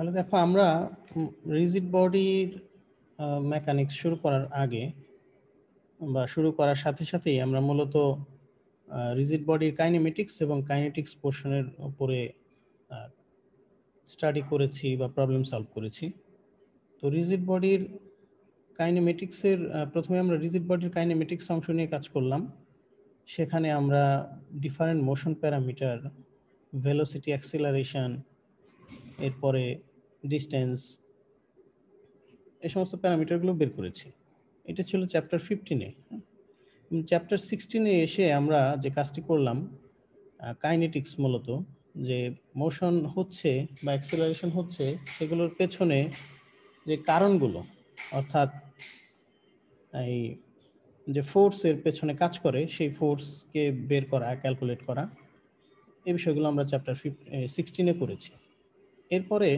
তাহলে দেখো আমরা রিজিড বডির মেকানিক্স শুরু করার আগে বা শুরু করার সাথে সাথেই আমরা মূলত রিজিড বডির কাইনেমেটিক্স এবং কাইনেটিক্স পোর্শনের উপরে স্টাডি করেছি বা প্রবলেম সলভ করেছি। তো রিজিড বডির কাইনেমেটিক্সের প্রথমে আমরা রিজিড বডির কাইনেমেটিক্স অংশ নিয়ে কাজ করলাম। সেখানে আমরা different motion parameter, velocity, acceleration, এরপরে ডিস্টেন্স, এই সমস্ত প্যারামিটারগুলো বের করেছি। এটা ছিল চ্যাপ্টার 15-এ। চ্যাপ্টার 16-এ এসে আমরা যে কাজটি করলাম, কাইনেটিক্স মূলত যে মোশন হচ্ছে বা অ্যাক্সিলারেশন হচ্ছে সেগুলোর পেছনে যে কারণগুলো, অর্থাৎ এই যে ফোর্সের পেছনে কাজ করে সেই ফোর্সকে বের করা, ক্যালকুলেট করা, এই বিষয়গুলো আমরা চ্যাপ্টার 16-এ করেছি। এরপরে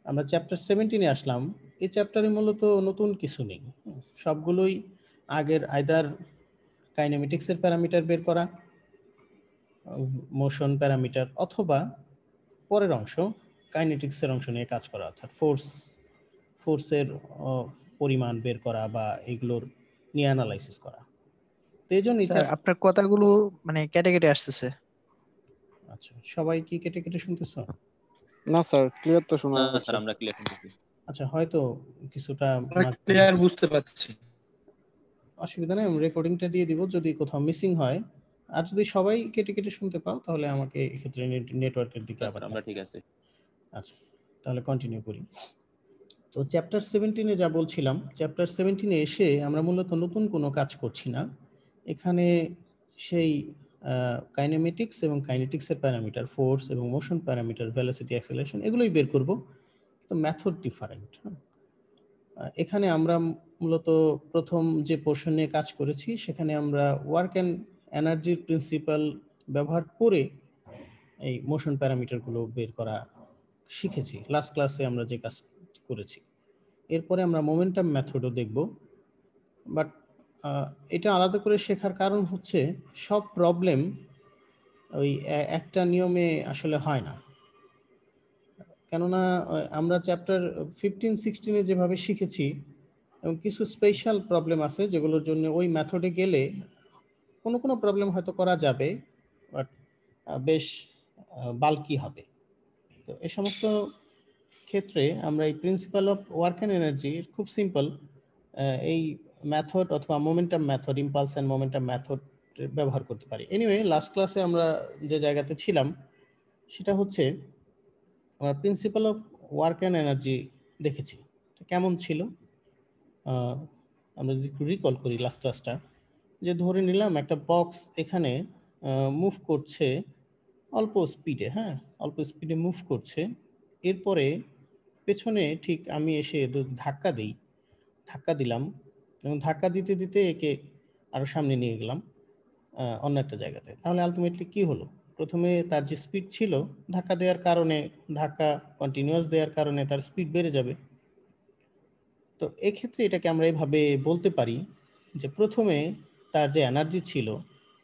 আমরা চ্যাপ্টার 17-এ আসলাম। এই চ্যাপ্টারে মূলত নতুন কিছু নেই, সবগুলোই আগের আইদার কাইনেমেটিক্সের প্যারামিটার বের করা, মোশন প্যারামিটার, অথবা পরের অংশ কাইনেটিক্সের অংশ নিয়ে কাজ করা, অর্থাৎ ফোর্সের পরিমাণ বের করা বা এগুলোর নিয়ে অ্যানালাইসিস করা। তো এই জন্যই স্যার আপনার কথাগুলো মানে কেটে কেটে আসতেছে। আচ্ছা, সবাই কি কেটে কেটে শুনতেছ? না স্যার, ক্লিয়ার তো শোনা যাচ্ছে। স্যার আমরা ক্লিয়ার শুনতেছি। আচ্ছা, হয়তো কিছুটা ক্লিয়ার বুঝতে পারছি। অসুবিধা নেই, আমি রেকর্ডিংটা দিয়ে দিব যদি কোথাও মিসিং হয়। আর যদি সবাই কেটে কেটে শুনতে পাও তাহলে আমাকে এক্ষেত্রে নেটওয়ার্কের দিকে আবার আমরা ঠিক আছে। আচ্ছা, তাহলে কন্টিনিউ করি। তো চ্যাপ্টার 17-এ যা বলছিলাম, চ্যাপ্টার 17-এ এসে আমরা মূলত নতুন কোনো কাজ করছি না। এখানে সেই কাইনেমেটিক্স এবং কাইনেটিক্সের প্যারামিটার, ফোর্স এবং মোশন প্যারামিটার, ভেলোসিটি, অ্যাক্সিলারেশন, এগুলোই বের করব, তো মেথড ডিফারেন্ট। এখানে আমরা মূলত প্রথম যে পোর্শন নিয়ে কাজ করেছি সেখানে আমরা ওয়ার্ক অ্যান্ড এনার্জির প্রিন্সিপাল ব্যবহার করে এই মোশন প্যারামিটারগুলো বের করা শিখেছি লাস্ট ক্লাসে আমরা যে কাজ করেছি। এরপরে আমরা মোমেন্টাম মেথডও দেখব, বাট এটা আলাদা করে শেখার কারণ হচ্ছে সব প্রবলেম ওই একটা নিয়মে আসলে হয় না। কেননা আমরা চ্যাপ্টার 15-16-এ যেভাবে শিখেছি এবং কিছু স্পেশাল প্রবলেম আছে যেগুলোর জন্য ওই মেথডে গেলে কোনো কোনো প্রবলেম হয়তো করা যাবে, বাট বেশ বাল্কি হবে। তো এই সমস্ত ক্ষেত্রে আমরা এই principle of work and energy খুব সিম্পল এই মেথড অথবা momentum method, impulse and momentum method ব্যবহার করতে পারি। এনিওয়ে, লাস্ট ক্লাসে আমরা যে জায়গাতে ছিলাম সেটা হচ্ছে আমরা principal of work and energy দেখেছি। কেমন ছিল আমরা যদি একটু রিকল করি লাস্ট ক্লাসটা, যে ধরে নিলাম একটা বক্স এখানে মুভ করছে অল্প স্পিডে, হ্যাঁ অল্প স্পিডে মুভ করছে। এরপরে পেছনে ঠিক আমি এসে ধাক্কা দিলাম এবং ধাক্কা দিতে দিতে একে আরও সামনে নিয়ে গেলাম অন্য একটা জায়গাতে। তাহলে আলটিমেটলি কি হলো? প্রথমে তার যে স্পিড ছিল, ধাক্কা দেওয়ার কারণে, ধাক্কা কন্টিনিউয়াস দেওয়ার কারণে তার স্পিড বেড়ে যাবে। তো এক্ষেত্রে এটাকে আমরা এভাবে বলতে পারি যে প্রথমে তার যে এনার্জি ছিল,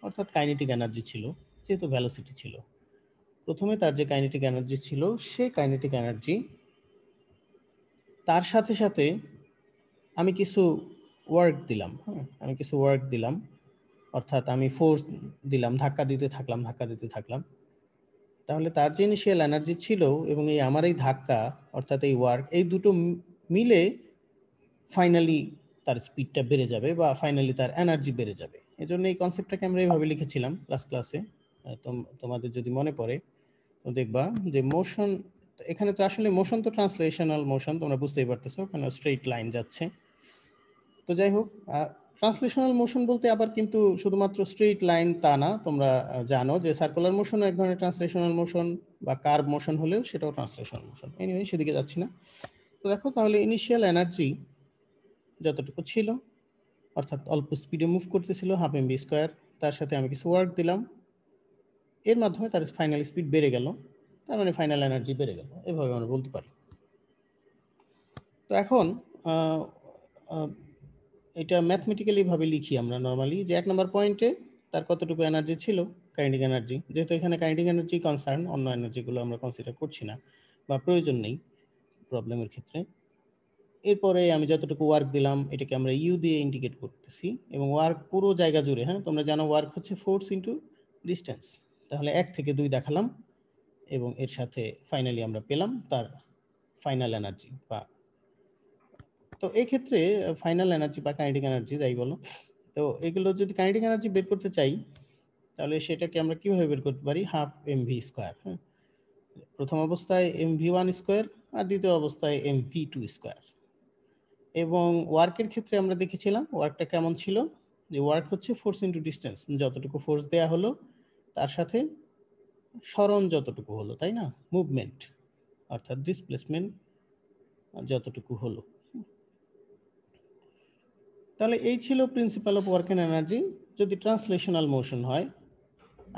অর্থাৎ কাইনেটিক এনার্জি ছিল, যেহেতু ভেলোসিটি ছিল, প্রথমে তার যে কাইনেটিক এনার্জি ছিল সেই কাইনেটিক এনার্জি, তার সাথে সাথে আমি কিছু ওয়ার্ক দিলাম, অর্থাৎ আমি ফোর্স দিলাম, ধাক্কা দিতে থাকলাম। তাহলে তার যে ইনিশিয়াল এনার্জি ছিল এবং এই আমার এই ধাক্কা অর্থাৎ এই ওয়ার্ক, এই দুটো মিলে ফাইনালি তার স্পিডটা বেড়ে যাবে বা ফাইনালি তার এনার্জি বেড়ে যাবে। এজন্য এই কনসেপ্টটাকে আমরা এইভাবে লিখেছিলাম লাস্ট ক্লাসে। তোমাদের যদি মনে পড়ে তো দেখবা যে মোশন, এখানে তো আসলে মোশন তো ট্রান্সলেশনাল মোশন, তোমরা বুঝতেই পারতেছো, কেন স্ট্রেইট লাইন যাচ্ছে। তো যাই হোক, ট্রান্সলেশনাল মোশন বলতে আবার কিন্তু শুধুমাত্র স্ট্রেইট লাইন তা না, তোমরা জানো যে সার্কুলার মোশন এক ধরনের ট্রান্সলেশনাল মোশন, বা কার্ভ মোশন হলেও সেটাও ট্রান্সলেশনাল মোশন। এনিওয়ে, সেদিকে যাচ্ছি না। তো দেখো, তাহলে ইনিশিয়াল এনার্জি যতটুকু ছিল, অর্থাৎ অল্প স্পিডে মুভ করতেছিল ½ mv², তার সাথে আমি কিছু ওয়ার্ক দিলাম, এর মাধ্যমে তার ফাইনাল স্পিড বেড়ে গেল, তার মানে ফাইনাল এনার্জি বেড়ে গেল, এভাবে আমরা বলতে পারি। তো এখন এটা ম্যাথমেটিক্যালি ভাবে লিখি আমরা নর্মালি, যে 1 নম্বর পয়েন্টে তার কতটুকু এনার্জি ছিল, কাইনেটিক এনার্জি, যেহেতু এখানে কাইনেটিক এনার্জি কনসার্ন, অন্য এনার্জিগুলো আমরা কনসিডার করছি না বা প্রয়োজন নেই। প্রবলেমের ক্ষেত্রে। এরপরে আমি যতটুকু ওয়ার্ক দিলাম এটাকে আমরা ইউ দিয়ে ইন্ডিকেট করতেছি এবং ওয়ার্ক পুরো জায়গা জুড়ে, হ্যাঁ তোমরা জানো ওয়ার্ক হচ্ছে ফোর্স ইন্টু ডিস্টেন্স। তাহলে 1 থেকে 2 দেখালাম এবং এর সাথে ফাইনালি আমরা পেলাম তার ফাইনাল এনার্জি। বা তো এই ক্ষেত্রে ফাইনাল এনার্জি বা কাইনেটিক এনার্জি যাই বলো, তো এগুলো যদি কাইনেটিক এনার্জি বের করতে চাই তাহলে সেটাকে আমরা কিভাবে বের করতে পারি, হাফ mv স্কয়ার। হ্যাঁ, প্রথম অবস্থায় mv1 স্কয়ার আর দ্বিতীয় অবস্থায় mv2 স্কয়ার। এবং ওয়ার্কের ক্ষেত্রে আমরা দেখেছিলাম ওয়ার্কটা কেমন ছিল, যে ওয়ার্ক হচ্ছে ফোর্স ইন্টু ডিস্টেন্স, যতটুকু ফোর্স দেয়া হলো তার সাথে সরণ যতটুকু হলো, তাই না, মুভমেন্ট অর্থাৎ ডিসপ্লেসমেন্ট যতটুকু হলো। তাহলে এই ছিল principle of work and energy. যদি ট্রান্সলেশনাল মোশন হয়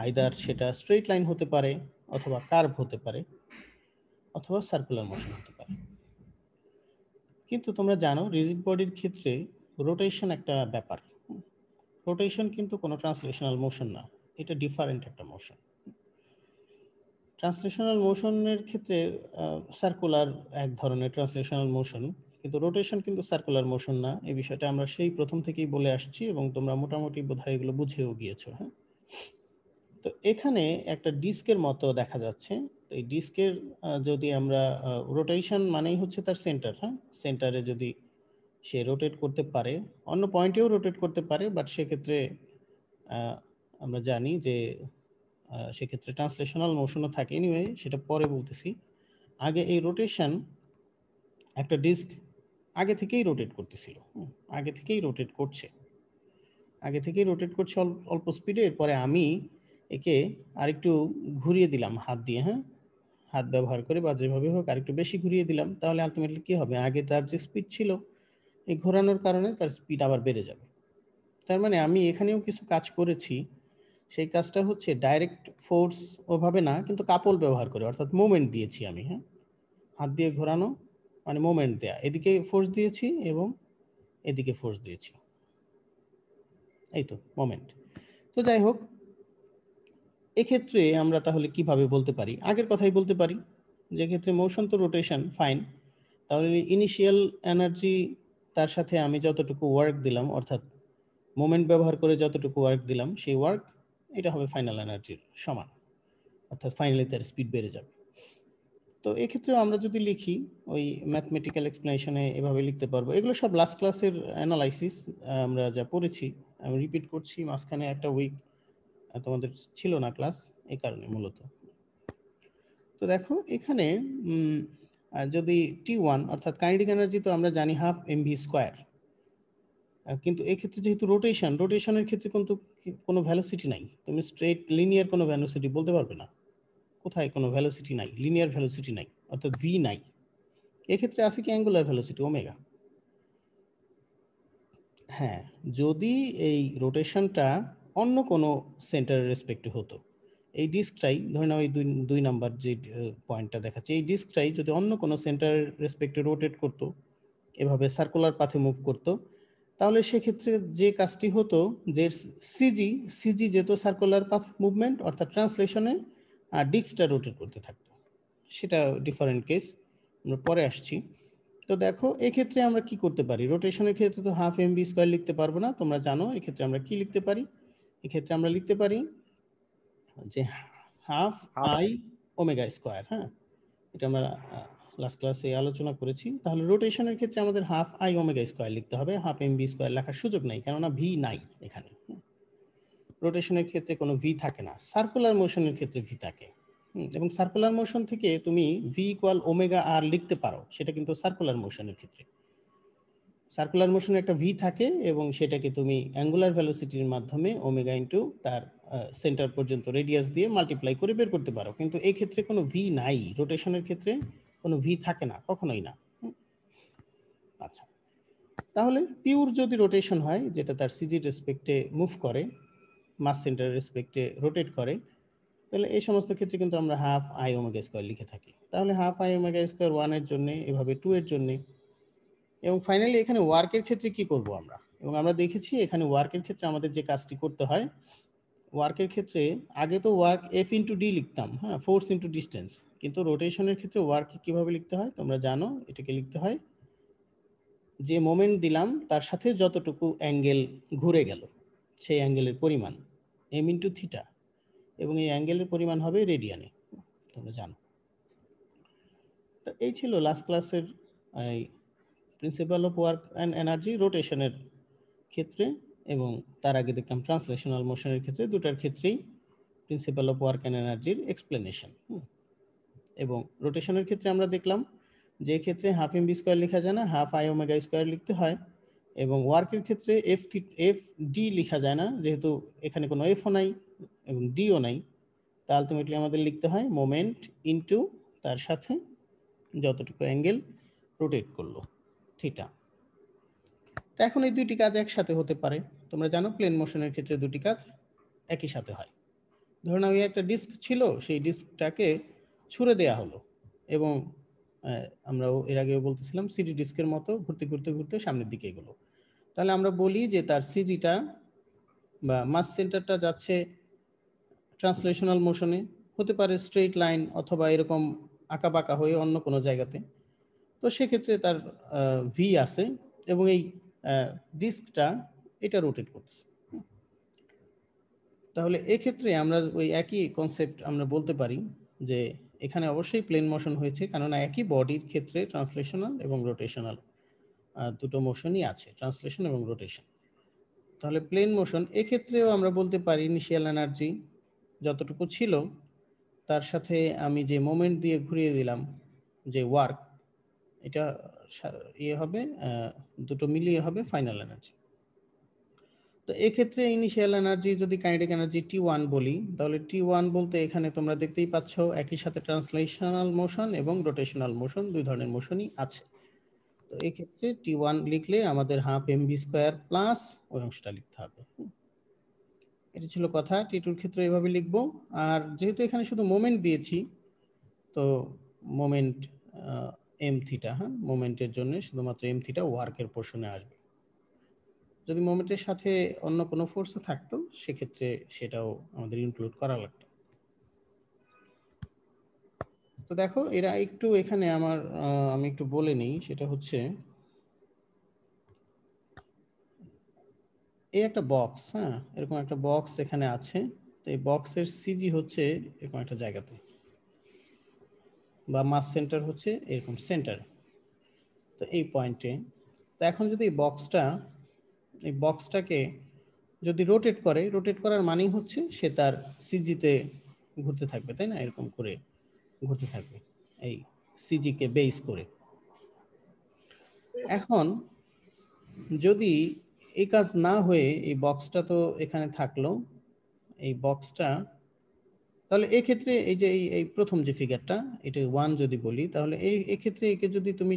আইদার সেটা স্ট্রেট লাইন হতে পারে অথবা কার্ভ হতে পারে অথবা সার্কুলার মোশন হতে পারে। কিন্তু তোমরা জানো রিজিড বডির ক্ষেত্রে রোটেশন একটা ব্যাপার। রোটেশন কিন্তু কোনো ট্রান্সলেশনাল মোশন না, এটা ডিফারেন্ট একটা মোশন। ট্রান্সলেশনাল মোশনের ক্ষেত্রে সার্কুলার এক ধরনের ট্রান্সলেশনাল মোশন, কিন্তু রোটেশন কিন্তু সার্কুলার মোশন না। এই বিষয়টা আমরা সেই প্রথম থেকেই বলে আসছি এবং তোমরা মোটামুটি বোধহয় এগুলো বুঝেও গিয়েছো। হ্যাঁ, তো এখানে একটা ডিস্কের মতো দেখা যাচ্ছে। এই ডিস্কের যদি আমরা রোটেশন মানেই হচ্ছে তার সেন্টার, হ্যাঁ সেন্টারে যদি সে রোটেট করতে পারে, অন্য পয়েন্টেও রোটেট করতে পারে, বাট সেক্ষেত্রে আমরা জানি যে সেক্ষেত্রে ট্রান্সলেশনাল মোশনও থাকে। এনিওয়ে সেটা পরে বলতেছি। আগে এই রোটেশন একটা ডিস্ক আগে থেকেই রোটেট করতেছিল, আগে থেকেই রোটেট করছে, অল্প স্পিডে। এরপরে আমি একে আরেকটু ঘুরিয়ে দিলাম হাত দিয়ে, হ্যাঁ হাত ব্যবহার করে বা যেভাবে হোক আরেকটু বেশি ঘুরিয়ে দিলাম, তাহলে আলটিমেটলি কি হবে, আগে তার যে স্পিড ছিল এই ঘোরানোর কারণে তার স্পিড আবার বেড়ে যাবে। তার মানে আমি এখানেও কিছু কাজ করেছি, সেই কাজটা হচ্ছে ডাইরেক্ট ফোর্স ওভাবে না, কিন্তু কাপল ব্যবহার করে, অর্থাৎ মোমেন্ট দিয়েছি আমি। হ্যাঁ, হাত দিয়ে ঘোরানো মানে মোমেন্ট দেয়া, এদিকে ফোর্স দিয়েছি এবং এদিকে ফোর্স দিয়েছি, এই তো মোমেন্ট। তো যাই হোক, এক্ষেত্রে আমরা তাহলে কিভাবে বলতে পারি, আগের কথাই বলতে পারি, যে ক্ষেত্রে মোশন তো রোটেশন ফাইন, তাহলে ইনিশিয়াল এনার্জি তার সাথে আমি যতটুকু ওয়ার্ক দিলাম অর্থাৎ মোমেন্ট ব্যবহার করে যতটুকু ওয়ার্ক দিলাম সেই ওয়ার্ক এটা হবে ফাইনাল এনার্জির সমান, অর্থাৎ ফাইনালি তার স্পিড বেড়ে যাবে। তো এক্ষেত্রে আমরা যদি লিখি ওই ম্যাথমেটিক্যাল এক্সপ্লেনেশনে এভাবে লিখতে পারবো। এগুলো সব লাস্ট ক্লাসের অ্যানালাইসিস, আমরা যা পড়েছি আমি রিপিট করছি, মাঝখানে একটা উইক তোমাদের ছিল না ক্লাস, এই কারণে মূলত। তো দেখো এখানে যদি T1 অর্থাৎ কাইনেটিক এনার্জি তো আমরা জানি হাফ mv স্কয়ার, কিন্তু এক্ষেত্রে যেহেতু রোটেশনের ক্ষেত্রে কিন্তু কোনো ভেলোসিটি নাই, তুমি স্ট্রেট লিনিয়ার কোনো ভেলোসিটি বলতে পারবে না, কোথায় কোনো ভেলোসিটি নাই, লিনিয়ার ভেলোসিটি নাই, অর্থাৎ ভি নাই। এক্ষেত্রে আছে কি অ্যাঙ্গুলার ভেলোসিটি ওমেগা। হ্যাঁ, যদি এই রোটেশনটা অন্য কোনো সেন্টারের রেসপেক্টে হতো, এই ডিস্কটাই ধরে নাও এই দুই নাম্বার যে পয়েন্টটা দেখাচ্ছে, এই ডিস্কটাই যদি অন্য কোনো সেন্টারের রেসপেক্টে রোটেট করতো, এভাবে সার্কুলার পাথে মুভ করতো, তাহলে সেক্ষেত্রে যে কাজটি হতো যে সিজি যেত সার্কুলার পাথ মুভমেন্ট অর্থাৎ ট্রান্সলেশনে, আর ডিস্কটা রোটেট করতে থাকতো। সেটা ডিফারেন্ট কেস, আমরা পরে আসছি। তো দেখো এক্ষেত্রে আমরা কি করতে পারি, রোটেশনের ক্ষেত্রে তো হাফ mv স্কয়ার লিখতে পারবো না, তোমরা জানো এক্ষেত্রে আমরা কি লিখতে পারি, এক্ষেত্রে আমরা লিখতে পারি যে হাফ আই ওমেগা স্কয়ার। হ্যাঁ, এটা আমরা লাস্ট ক্লাসে আলোচনা করেছি। তাহলে রোটেশনের ক্ষেত্রে আমাদের হাফ আই ওমেগা স্কয়ার লিখতে হবে, হাফ mv স্কয়ার লেখার সুযোগ নাই, কেননা ভি নাই এখানে। রোটেশনের ক্ষেত্রে কোনো ভি থাকে না, সার্কুলার মোশনের ক্ষেত্রে ভি থাকে। এবং সার্কুলার মোশন থেকে তুমি ভি ইকুয়াল ওমেগা আর লিখতে পারো, সেটা কিন্তু সার্কুলার মোশনের ক্ষেত্রে। সার্কুলার মোশনে একটা ভি থাকে এবং সেটাকে তুমি অ্যাঙ্গুলার ভেলোসিটির মাধ্যমে ওমেগা ইন্টু তার সেন্টার পর্যন্ত রেডিয়াস দিয়ে মাল্টিপ্লাই করে বের করতে পারো, কিন্তু এই ক্ষেত্রে কোনো ভি নাই, রোটেশনের ক্ষেত্রে কোনো ভি থাকে না, কখনোই না। আচ্ছা, তাহলে পিওর যদি রোটেশন হয়, যেটা তার সিজির রেসপেক্টে মুভ করে, মাস সেন্টার রেসপেক্টে রোটেট করে, তাহলে এই সমস্ত ক্ষেত্রে কিন্তু আমরা হাফ আই ওমেগা স্কয়ার লিখে থাকি। তাহলে হাফ আই ওমেগা স্কয়ার 1 এর জন্য, এভাবে 2 এর জন্য, এবং ফাইনালি এখানে ওয়ার্কের ক্ষেত্রে কি করব আমরা, এবং আমরা দেখেছি এখানে ওয়ার্কের ক্ষেত্রে আমাদের যে কাজটি করতে হয় ওয়ার্কের ক্ষেত্রে আগে তো ওয়ার্ক এফ ইন্টু ডি লিখতাম, হ্যাঁ, ফোর্স ইন্টু ডিস্টেন্স, কিন্তু রোটেশনের ক্ষেত্রে ওয়ার্ক কিভাবে লিখতে হয় তোমরা জানো, এটাকে লিখতে হয় যে মোমেন্ট দিলাম তার সাথে যতটুকু অ্যাঙ্গেল ঘুরে গেল সেই অ্যাঙ্গেলের পরিমাণ এম ইন্টু থিটা, এবং এই অ্যাঙ্গেলের পরিমাণ হবে রেডিয়ানে, তোমরা জানো। তো এই ছিল লাস্ট ক্লাসের এই principle of work and energy রোটেশনের ক্ষেত্রে, এবং তার আগে দেখলাম ট্রান্সলেশনাল মোশনের ক্ষেত্রে, দুটার ক্ষেত্রেই প্রিন্সিপাল অফ ওয়ার্ক অ্যান্ড এনার্জির এক্সপ্লেনেশন। এবং রোটেশনের ক্ষেত্রে আমরা দেখলাম যে ক্ষেত্রে হাফ এম বি স্কোয়ার লেখা যায় না, হাফ আই ওমেগা স্কোয়ার লিখতে হয়, এবং ওয়ার্কের ক্ষেত্রে এফ ডি লেখা যায় না, যেহেতু এখানে কোনো এফও নাই এবং ডিও নাই, তা আলটিমেটলি আমাদের লিখতে হয় মোমেন্ট ইনটু তার সাথে যতটুকু অ্যাঙ্গেল রোটেট করলো থিটা। তো এখন এই দুইটি কাজ একসাথে হতে পারে, তোমরা জানো প্লেন মোশনের ক্ষেত্রে দুটি কাজ একই সাথে হয়। ধরুন আমি একটা ডিস্ক ছিল, সেই ডিস্কটাকে ছুড়ে দেয়া হলো, এবং আমরাও এর আগেও বলতেছিলাম সিডি ডিস্কের মতো ঘুরতে ঘুরতে ঘুরতে সামনের দিকে এগুলো, তাহলে আমরা বলি যে তার সিজিটা বা মাস সেন্টারটা যাচ্ছে ট্রান্সলেশনাল মোশনে, হতে পারে স্ট্রেইট লাইন অথবা এরকম আঁকা বাঁকা হয়ে অন্য কোনো জায়গাতে। তো সেক্ষেত্রে তার ভি আছে, এবং এই ডিস্কটা এটা রোটেট করতেছে। তাহলে এক্ষেত্রে আমরা ওই একই কনসেপ্ট আমরা বলতে পারি যে এখানে অবশ্যই প্লেন মোশন হয়েছে, কেননা একই বডির ক্ষেত্রে ট্রান্সলেশনাল এবং রোটেশনাল দুটো মোশনই আছে, ট্রান্সলেশন এবং রোটেশন। তাহলে প্লেন মোশন এক্ষেত্রেও আমরা বলতে পারি ইনিশিয়াল এনার্জি যতটুকু ছিল তার সাথে আমি যে মোমেন্ট দিয়ে ঘুরিয়ে দিলাম যে ওয়ার্ক, এটা ইয়ে হবে, দুটো মিলিয়ে হবে ফাইনাল এনার্জি। তো এক্ষেত্রে ইনিশিয়াল এনার্জি যদি কাইনেটিক এনার্জি T1 বলি, তাহলে T1 বলতে এখানে তোমরা দেখতেই পাচ্ছ একই সাথে ট্রান্সলেশনাল মোশন এবং রোটেশনাল মোশন, দুই ধরনের মোশনই আছে। তো এই ক্ষেত্রে T1 লিখলে আমাদের half M B square plus ওই অংশটা লিখতে হবে। এটা ছিল কথা। T2 এর ক্ষেত্রে এভাবে লিখবো। আর যেহেতু এখানে শুধু মোমেন্ট দিয়েছি, তো মোমেন্ট এম থিটা, হ্যাঁ, মোমেন্টের জন্য শুধুমাত্র এম থিটা ওয়ার্কের পোর্শনে আসবে। যদি মোমেন্টের সাথে অন্য কোনো ফোর্স থাকতো সেক্ষেত্রে সেটাও আমাদের ইনক্লুড করা লাগতো। তো দেখো এরা একটু এখানে আমি একটু বলে নিই, সেটা হচ্ছে এই একটা বক্স, হ্যাঁ, এরকম একটা বক্স এখানে আছে। তো এই বক্সের সিজি হচ্ছে এরকম একটা জায়গাতে, বা মাস সেন্টার হচ্ছে এরকম সেন্টার, তো এই পয়েন্টে। তো এখন যদি এই বক্সটাকে যদি রোটেট করে, রোটেট করার মানেই হচ্ছে সে তার সিজিতে ঘুরতে থাকবে, তাই না, এরকম করে ঘুরতে থাকবে এই সিজিকে বেস করে। এখন যদি এই কাজ না হয়ে এই বক্সটা তো এখানে থাকলো, এই বক্সটা, তাহলে এই ক্ষেত্রে এই যে এই প্রথম যে ফিগারটা, এটা 1 যদি বলি, তাহলে এই ক্ষেত্রে একে যদি তুমি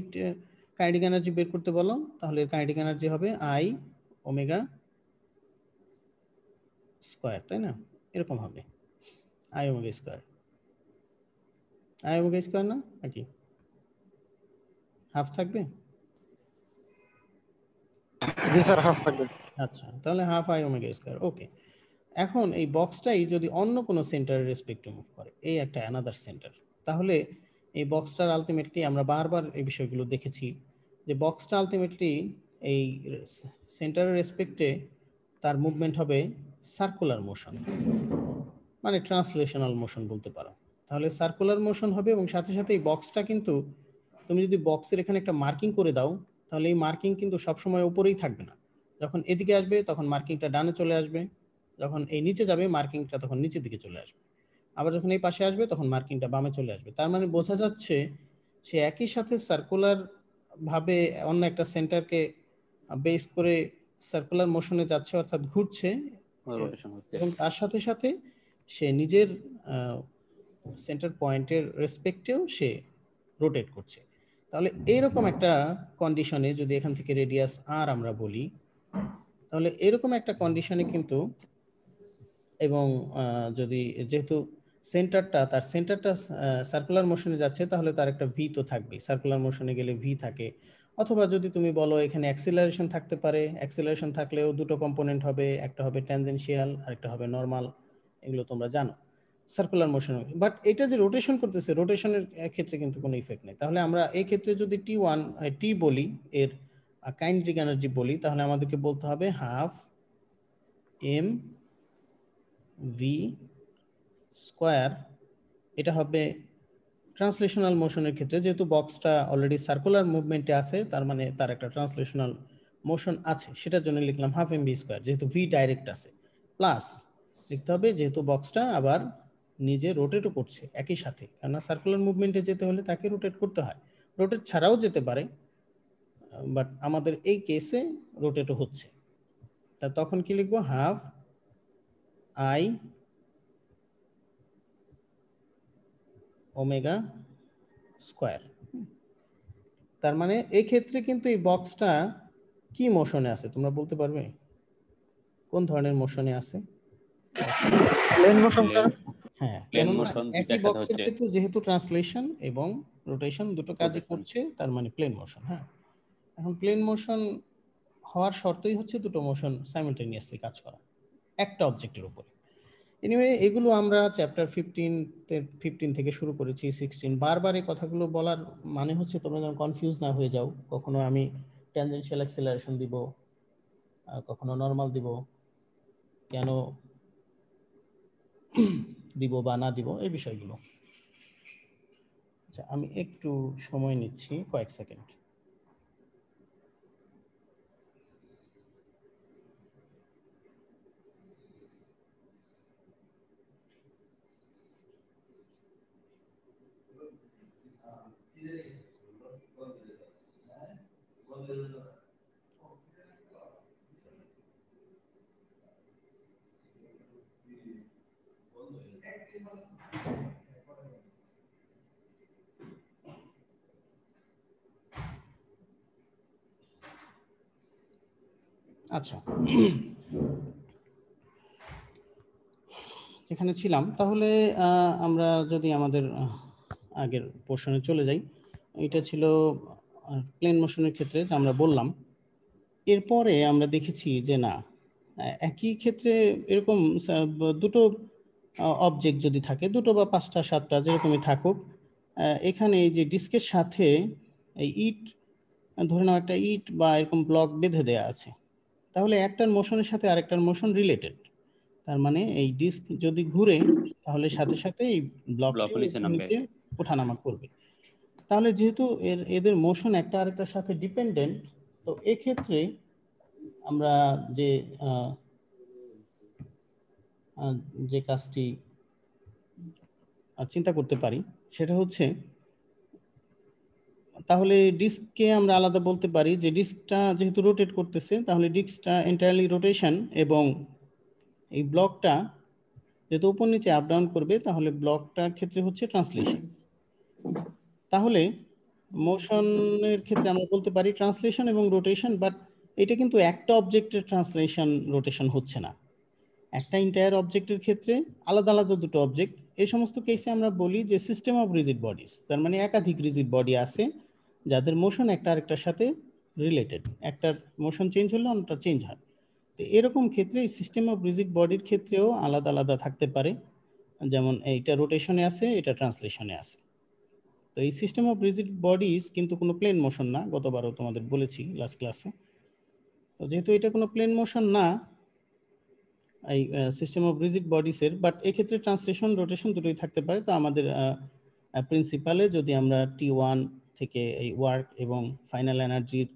কাইনেটিক এনার্জি বের করতে বলো, তাহলে কাইনেটিক এনার্জি হবে আই ওমেগা স্কোয়ার, তাই না, এরকম হবে I omega square, I omega square না, নাকি হাফ থাকবে? জি স্যার, হাফ থাকবে। আচ্ছা, তাহলে হাফ আই ওমেগা স্কোয়ার। ওকে, এখন এই বক্সটাই যদি অন্য কোনো সেন্টারের রেসপেক্টে মুভ করে, এই একটা অ্যানাদার সেন্টার, তাহলে এই বক্সটার আলটিমেটলি আমরা বারবার এই বিষয়গুলো দেখেছি যে বক্সটা আলটিমেটলি এই সেন্টারের রেসপেক্টে তার মুভমেন্ট হবে সার্কুলার মোশন, মানে ট্রান্সলেশনাল মোশন বলতে পারো। তাহলে সার্কুলার মোশন হবে, এবং সাথে সাথে এই বক্সটা কিন্তু তুমি যদি বক্সের এখানে একটা মার্কিং করে দাও, তাহলে এই মার্কিং কিন্তু সবসময় উপরেই থাকবে না, যখন এদিকে আসবে তখন মার্কিংটা ডানে চলে আসবে, যখন এই নিচে যাবে মার্কিংটা তখন নিচের দিকে চলে আসবে, আবার যখন এই পাশে আসবে তখন মার্কিংটা বামে চলে আসবে। তার মানে বোঝা যাচ্ছে সে একই সাথে সার্কুলার ভাবে অন্য একটা সেন্টারকে বেস করে সার্কুলার মোশনে যাচ্ছে, অর্থাৎ ঘুরছে, এবং তার সাথে সাথে সে নিজের সেন্টার পয়েন্টের রেসপেক্টেও সে রোটেট করছে। তাহলে এইরকম একটা কন্ডিশনে যদি এখান থেকে রেডিয়াস আর আমরা বলি, তাহলে এরকম একটা কন্ডিশনে কিন্তু, এবং যদি যেহেতু তার সেন্টারটা সার্কুলার মোশনে যাচ্ছে, তাহলে তার একটা ভি তো থাকবে, সার্কুলার মোশনে গেলে ভি থাকে। অথবা যদি তুমি বলো এখানে অ্যাক্সিলারেশন থাকতে পারে, অ্যাক্সিলারেশন থাকলেও দুটো কম্পোনেন্ট হবে, একটা হবে ট্যানজেনশিয়াল আর একটা হবে নর্মাল। এগুলো তোমরা জানো সার্কুলার মোশন। বাট এটা যে রোটেশন করতেছে, রোটেশনের ক্ষেত্রে কিন্তু কোনো ইফেক্ট নেই। তাহলে আমরা এই ক্ষেত্রে যদি টি বলি, এর কাইনেটিক এনার্জি বলি, তাহলে আমাদেরকে বলতে হবে হাফ এম ভি স্কোয়ার। এটা হবে ট্রান্সলেশনাল মোশনের ক্ষেত্রে, যেহেতু বক্সটা অলরেডি সার্কুলার মুভমেন্টে আছে, তার মানে তার একটা ট্রান্সলেশনাল মোশন আছে, সেটার জন্য লিখলাম হাফ এম ভি স্কোয়ার, যেহেতু ভি ডাইরেক্ট আছে, প্লাস লিখতে হবে যেহেতু বক্সটা আবার নিজে রোটেটও করছে একই সাথে, কেননা সার্কুলার মুভমেন্টে যেতে হলে তাকে রোটেট করতে হয়, রোটেট ছাড়াও যেতে পারে, বাট আমাদের এই কেসে রোটেটও হচ্ছে। তা তখন কি লিখবো, হাফ আই ওমেগা স্কোয়ার। তার মানে এই ক্ষেত্রে কিন্তু এই বক্সটা কি মোশনে আছে তোমরা বলতে পারবে? কোন ধরনের মোশনে আছে? Plane motion sir. হ্যাঁ, প্লেন কেননা মোশন একই দুইটার সাথে বক্সের হচ্ছে ক্ষেত্রে যেহেতু ট্রান্সলেশন এবং রোটেশন দুটো কাজই rotation। করছে, তার মানে প্লেন মোশন। হ্যাঁ, এখন প্লেন মোশন হওয়ার শর্তই হচ্ছে দুটো মোশন সাইমালটেনিয়াসলি কাজ করা একটা অবজেক্টের উপরে। এনিওয়ে, এগুলো আমরা চ্যাপ্টার 15 থেকে শুরু করেছি 16। বারবার এই কথাগুলো বলার মানে হচ্ছে তোমরা যেন কনফিউজ না হয়ে যাও, কখনো আমি ট্যানজেনশিয়াল অ্যাক্সেলারেশন দিব, কখনো নরমাল দিব, কেন দিব বা না দিব এই বিষয়গুলো। আচ্ছা, আমি একটু সময় নিচ্ছি, কয়েক সেকেন্ড। আচ্ছা, যেখানে ছিলাম, তাহলে আমরা যদি আমাদের আগের পোর্শনে চলে যাই, এটা ছিল প্লেন মোশনের ক্ষেত্রে যা আমরা বললাম। এরপরে আমরা দেখেছি যে না, একই ক্ষেত্রে এরকম দুটো অবজেক্ট যদি থাকে, দুটো বা পাঁচটা সাতটা যেরকমই থাকুক, এখানে এই যে ডিস্কের সাথে এই ইট, ধরে নাও একটা ইট বা এরকম ব্লক বেঁধে দেয়া আছে, তাহলে একটার মোশনের সাথে আরেকটার মোশন রিলেটেড। তার মানে এই ডিস্ক যদি ঘুরে, তাহলে সাথে সাথে এই ব্লকটিও নিচে নামবে। নিচে ওঠানামা করবে। তাহলে যেহেতু এদের মোশন একটা আরেকটার সাথে ডিপেন্ডেন্ট, তো এক্ষেত্রে আমরা যে যে কাজটি চিন্তা করতে পারি সেটা হচ্ছে, তাহলে ডিস্ককে আমরা আলাদা বলতে পারি যে ডিস্কটা যেহেতু রোটেট করতেছে, তাহলে ডিস্কটা এন্টায়ারলি রোটেশন, এবং এই ব্লকটা যেহেতু উপর নিচে আপ ডাউন করবে, তাহলে ব্লকটার ক্ষেত্রে হচ্ছে ট্রান্সলেশন। তাহলে মোশনের ক্ষেত্রে আমরা বলতে পারি ট্রান্সলেশন এবং রোটেশন, বাট এটা কিন্তু একটা অবজেক্টের ট্রান্সলেশন রোটেশন হচ্ছে না, একটা ইন্টায়ার অবজেক্টের ক্ষেত্রে আলাদা আলাদা দুটো অবজেক্ট। এই সমস্ত কেসে আমরা বলি যে সিস্টেম অফ রিজিড বডিজ, তার মানে একাধিক রিজিড বডি আছে যাদের মোশন একটা আরেকটার সাথে রিলেটেড, একটার মোশন চেঞ্জ হলে অন্যটা চেঞ্জ হয়। তো এরকম ক্ষেত্রে এই সিস্টেম অফ রিজিড বডির ক্ষেত্রেও আলাদা আলাদা থাকতে পারে, যেমন এইটা রোটেশনে আছে, এটা ট্রান্সলেশনে আছে। তো এই সিস্টেম অফ রিজিড বডিজ কিন্তু কোনো প্লেন মোশন না, গতবারও তোমাদের বলেছি লাস্ট ক্লাসে। তো যেহেতু এটা কোনো প্লেন মোশন না এই সিস্টেম অফ রিজিড বডিসের, বাট এক্ষেত্রে ট্রান্সলেশন রোটেশন দুটোই থাকতে পারে। তো আমাদের প্রিন্সিপালে যদি আমরা T1 থেকে এই ওয়ার্ক এবং ফাইনাল এনার্জির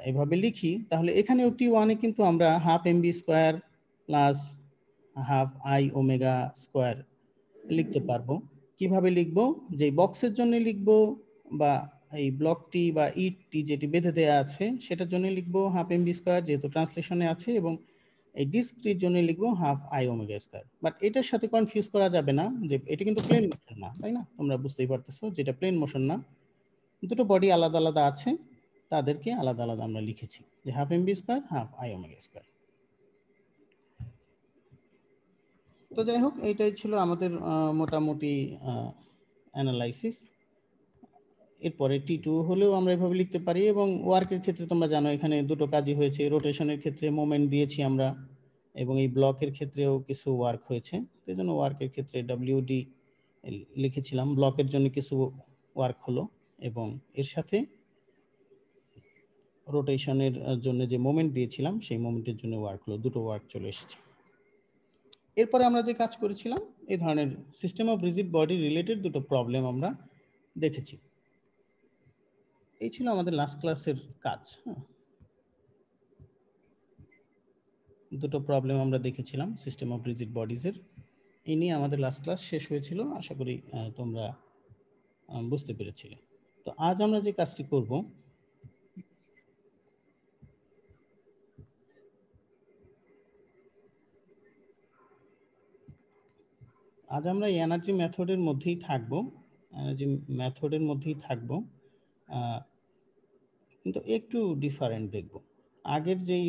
এভাবে লিখি, তাহলে এখানেও T1-এ কিন্তু আমরা half M B square plus half I omega square লিখতে পারবো। কিভাবে লিখবো? যে বক্সের জন্য লিখবো, বা এই ব্লকটি বা ইটটি যেটি বেঁধে দেওয়া আছে সেটার জন্য লিখবো হাফ এম বি স্কোয়ার, যেহেতু ট্রান্সলেশনে আছে, এবং এই ডিস্কটির জন্য লিখবো half I omega square. But এটার সাথে কনফিউজ করা যাবে না যে এটা কিন্তু প্লেন মোশন না, তাই না? তোমরা বুঝতেই পারতেছো যেটা প্লেন মোশন না, দুটো বডি আলাদা আলাদা আছে, তাদেরকে আলাদা আলাদা আমরা লিখেছি যে half M B square half I omega square. তো যাই হোক, এইটাই ছিল আমাদের মোটামুটি অ্যানালাইসিস। এরপরে T2 হলেও আমরা এভাবে লিখতে পারি, এবং ওয়ার্কের ক্ষেত্রে তোমরা জানো এখানে দুটো কাজই হয়েছে। রোটেশনের ক্ষেত্রে মোমেন্ট দিয়েছি আমরা, এবং এই ব্লকের ক্ষেত্রেও কিছু ওয়ার্ক হয়েছে, এই জন্য ওয়ার্কের ক্ষেত্রে WD লিখেছিলাম। ব্লকের জন্য কিছু ওয়ার্ক হলো এবং এর সাথে রোটেশনের জন্য যে মোমেন্ট দিয়েছিলাম সেই মোমেন্টের জন্য ওয়ার্ক হলো, দুটো ওয়ার্ক চলে এসেছে। এরপরে আমরা যে কাজ করেছিলাম এই ধরনের system of rigid body related দুটো প্রবলেম আমরা দেখেছি। এই ছিল আমাদের লাস্ট ক্লাসের কাজ। দুটো প্রবলেম আমরা দেখেছিলাম সিস্টেম অফ রিজিড বডিজের। এই নিয়ে আমাদের লাস্ট ক্লাস শেষ হয়েছিল। আশা করি তোমরা বুঝতে পেরেছিলে। তো আজ আমরা যে কাজটি করব, আজ আমরা এনার্জি মেথডের মধ্যেই থাকবো, কিন্তু একটু ডিফারেন্ট দেখব। আগের যেই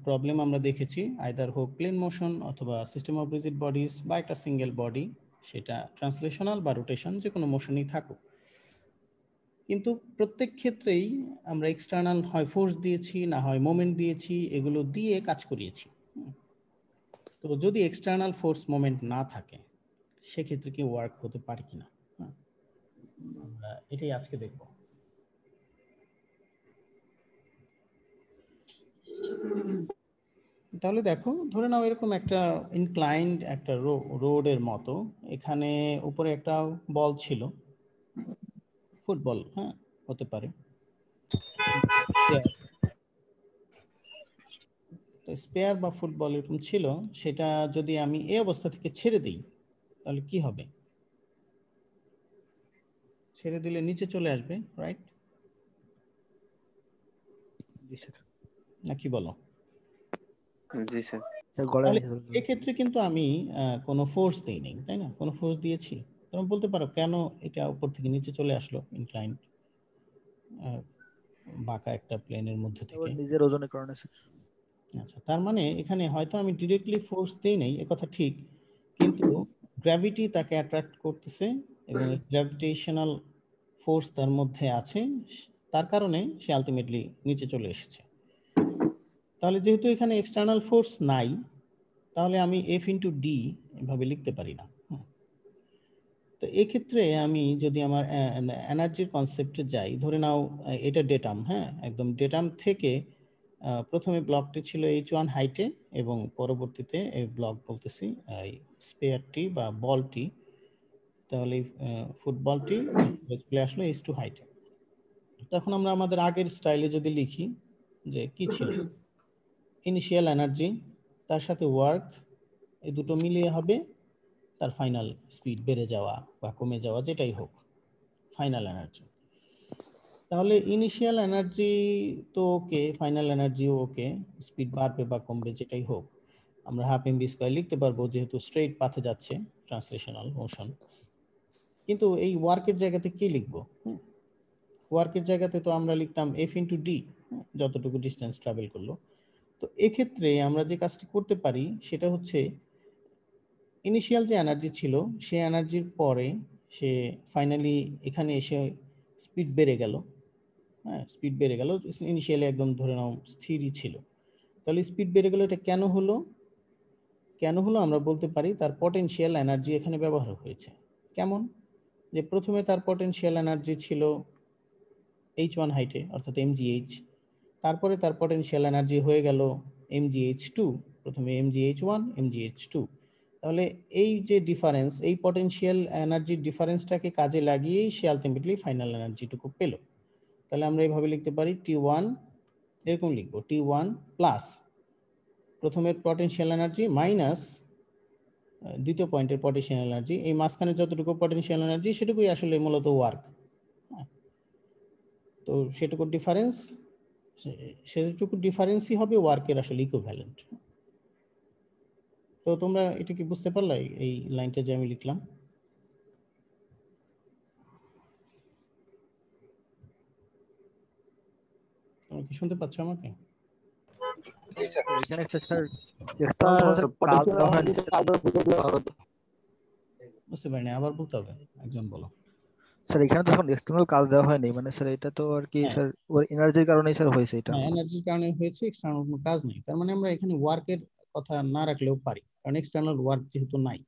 প্রবলেম আমরা দেখেছি, আইদার হোক প্লেন মোশন অথবা সিস্টেম অফ রিজিড বডিজ বা একটা সিঙ্গেল বডি, সেটা ট্রান্সলেশনাল বা রোটেশন যে কোনো মোশনই থাকুক, কিন্তু প্রত্যেক ক্ষেত্রেই আমরা এক্সটার্নাল হয় ফোর্স দিয়েছি, না হয় মোমেন্ট দিয়েছি, এগুলো দিয়ে কাজ করিয়েছি। তো যদি এক্সটার্নাল ফোর্স মোমেন্ট না থাকে সেক্ষেত্রে কি ওয়ার্ক হতে পারে কিনা, আমরা এটাই আজকে দেখব। তাহলে দেখো, ধরে নাও এরকম একটা ইনক্লাইন্ড একটা রোডের মতো, এখানে উপরে একটা বল ছিল, ফুটবল হতে পারে। তো স্পেয়ার বা ফুটবল এরকম ছিল, সেটা যদি আমি এই অবস্থা থেকে ছেড়ে দিই তাহলে কি হবে? ছেড়ে দিলে নিচে চলে আসবে, রাইট? জি স্যার। না কি বলো? জি স্যার। তাহলে এক্ষেত্রে কিন্তু আমি কোনো ফোর্স দেই নাই, তাই না? কোনো ফোর্স দিয়েছি? তোমরা বলতে পারো কেন এটা উপর থেকে নিচে চলে আসলো ইনক্লাইন্ড বাঁকা একটা প্লেনের মধ্যে থেকে? নিজের ওজনের কারণে স্যার। আচ্ছা, তার মানে এখানে হয়তো আমি ডিরেক্টলি ফোর্স দেই নাই, এ কথা ঠিক, কিন্তু গ্র্যাভিটি তাকে অ্যাট্রাক্ট করতেছে এবং গ্র্যাভিটেশনাল ফোর্স তার মধ্যে আছে, তার কারণে সে আলটিমেটলি নিচে চলে এসেছে। তাহলে যেহেতু এখানে এক্সটার্নাল ফোর্স নাই, তাহলে আমি F/d এভাবে লিখতে পারি না। তো এক্ষেত্রে আমি যদি আমার এনার্জির কনসেপ্টে যাই, ধরে নাও এটা ডেটাম, একদম ডেটাম থেকে প্রথমে ব্লকটি ছিল h1 হাইটে এবং পরবর্তীতে এই ব্লক বলতেছি এই স্পেয়ারটি বা বলটি, তাহলে ফুটবলটি চলে আসলো h2 হাইটে। তখন আমরা আমাদের আগের স্টাইলে যদি লিখি যে কি ছিল, ইনিশিয়াল এনার্জি তার সাথে ওয়ার্ক, এই দুটো মিলিয়ে হবে তার ফাইনাল স্পিড বেড়ে যাওয়া বা কমে যাওয়া, যেটাই হোক ফাইনাল এনার্জি। তাহলে ইনিশিয়াল এনার্জি তো ওকে, ফাইনাল এনার্জিও ওকে, স্পিড বাড়বে বা কমবে যেটাই হোক আমরা হাফ এমভি স্কয়ার লিখতে পারবো, যেহেতু স্ট্রেট পাথে যাচ্ছে ট্রান্সলেশনাল মোশন। কিন্তু এই ওয়ার্কের জায়গাতে কি লিখবো? ওয়ার্কের জায়গাতে তো আমরা লিখতাম F/d, যতটুকু ডিস্টেন্স ট্রাভেল করলো। তো এক্ষেত্রে আমরা যে কাজটি করতে পারি সেটা হচ্ছে, ইনিশিয়াল যে এনার্জি ছিল সেই এনার্জির পরে সে ফাইনালি এখানে এসে স্পিড বেড়ে গেল, স্পিড বেড়ে গেল, ইনিশিয়ালি একদম ধরে নাও স্থিরই ছিল। তাহলে স্পিড বেড়ে গেল, এটা কেন হলো? আমরা বলতে পারি তার পটেনশিয়াল এনার্জি এখানে ব্যবহার হয়েছে। কেমন? যে প্রথমে তার পটেনশিয়াল এনার্জি ছিল h1 হাইটে অর্থাৎ mgh, তারপরে তার পটেনশিয়াল এনার্জি হয়ে গেল mgh2, প্রথমে mgh1 mgh2। তাহলে এই যে ডিফারেন্স, এই পটেনশিয়াল এনার্জির ডিফারেন্সটাকে কাজে লাগিয়েই সে আলটিমেটলি ফাইনাল এনার্জিটুকু পেল। তাহলে আমরা এইভাবে লিখতে পারি T1, এরকম লিখবো, T1 প্লাস প্রথমের পটেনশিয়াল এনার্জি মাইনাস দ্বিতীয় পয়েন্টের পটেনশিয়াল এনার্জি, এই মাঝখানে যতটুকু পটেনশিয়াল এনার্জি সেটুকুই আসলে মূলত ওয়ার্ক। তো সেটুকু ডিফারেন্স, সেটুকু ডিফারেন্সই হবে ওয়ার্কের আসলে ইকুইভ্যালেন্ট। তো তোমরা এটা কি বুঝতে পারলে এই লাইনটা যে আমি লিখলাম? তোমরা কি শুনতে পাচ্ছ আমাকে? এখানে একটা স্যার কাজ দেওয়া হয়নি। বুঝতে পারিনি, আবার বলতে হবে, একজন বলো। স্যার এখানে তো এখন এক্সটার্নাল কাজ দেওয়া হয়নি, মানে স্যার এটা তো আর কি স্যার ওর এনার্জির কারণেই স্যার হয়েছে এটা। এনার্জির কারণে হয়েছে, এক্সটার্নাল কোনো কাজ নেই। তার মানে আমরা এখানে ওয়ার্কের কথা না রাখলেও পারি, কারণ এক্সটার্নাল ওয়ার্ক যেহেতু নাই।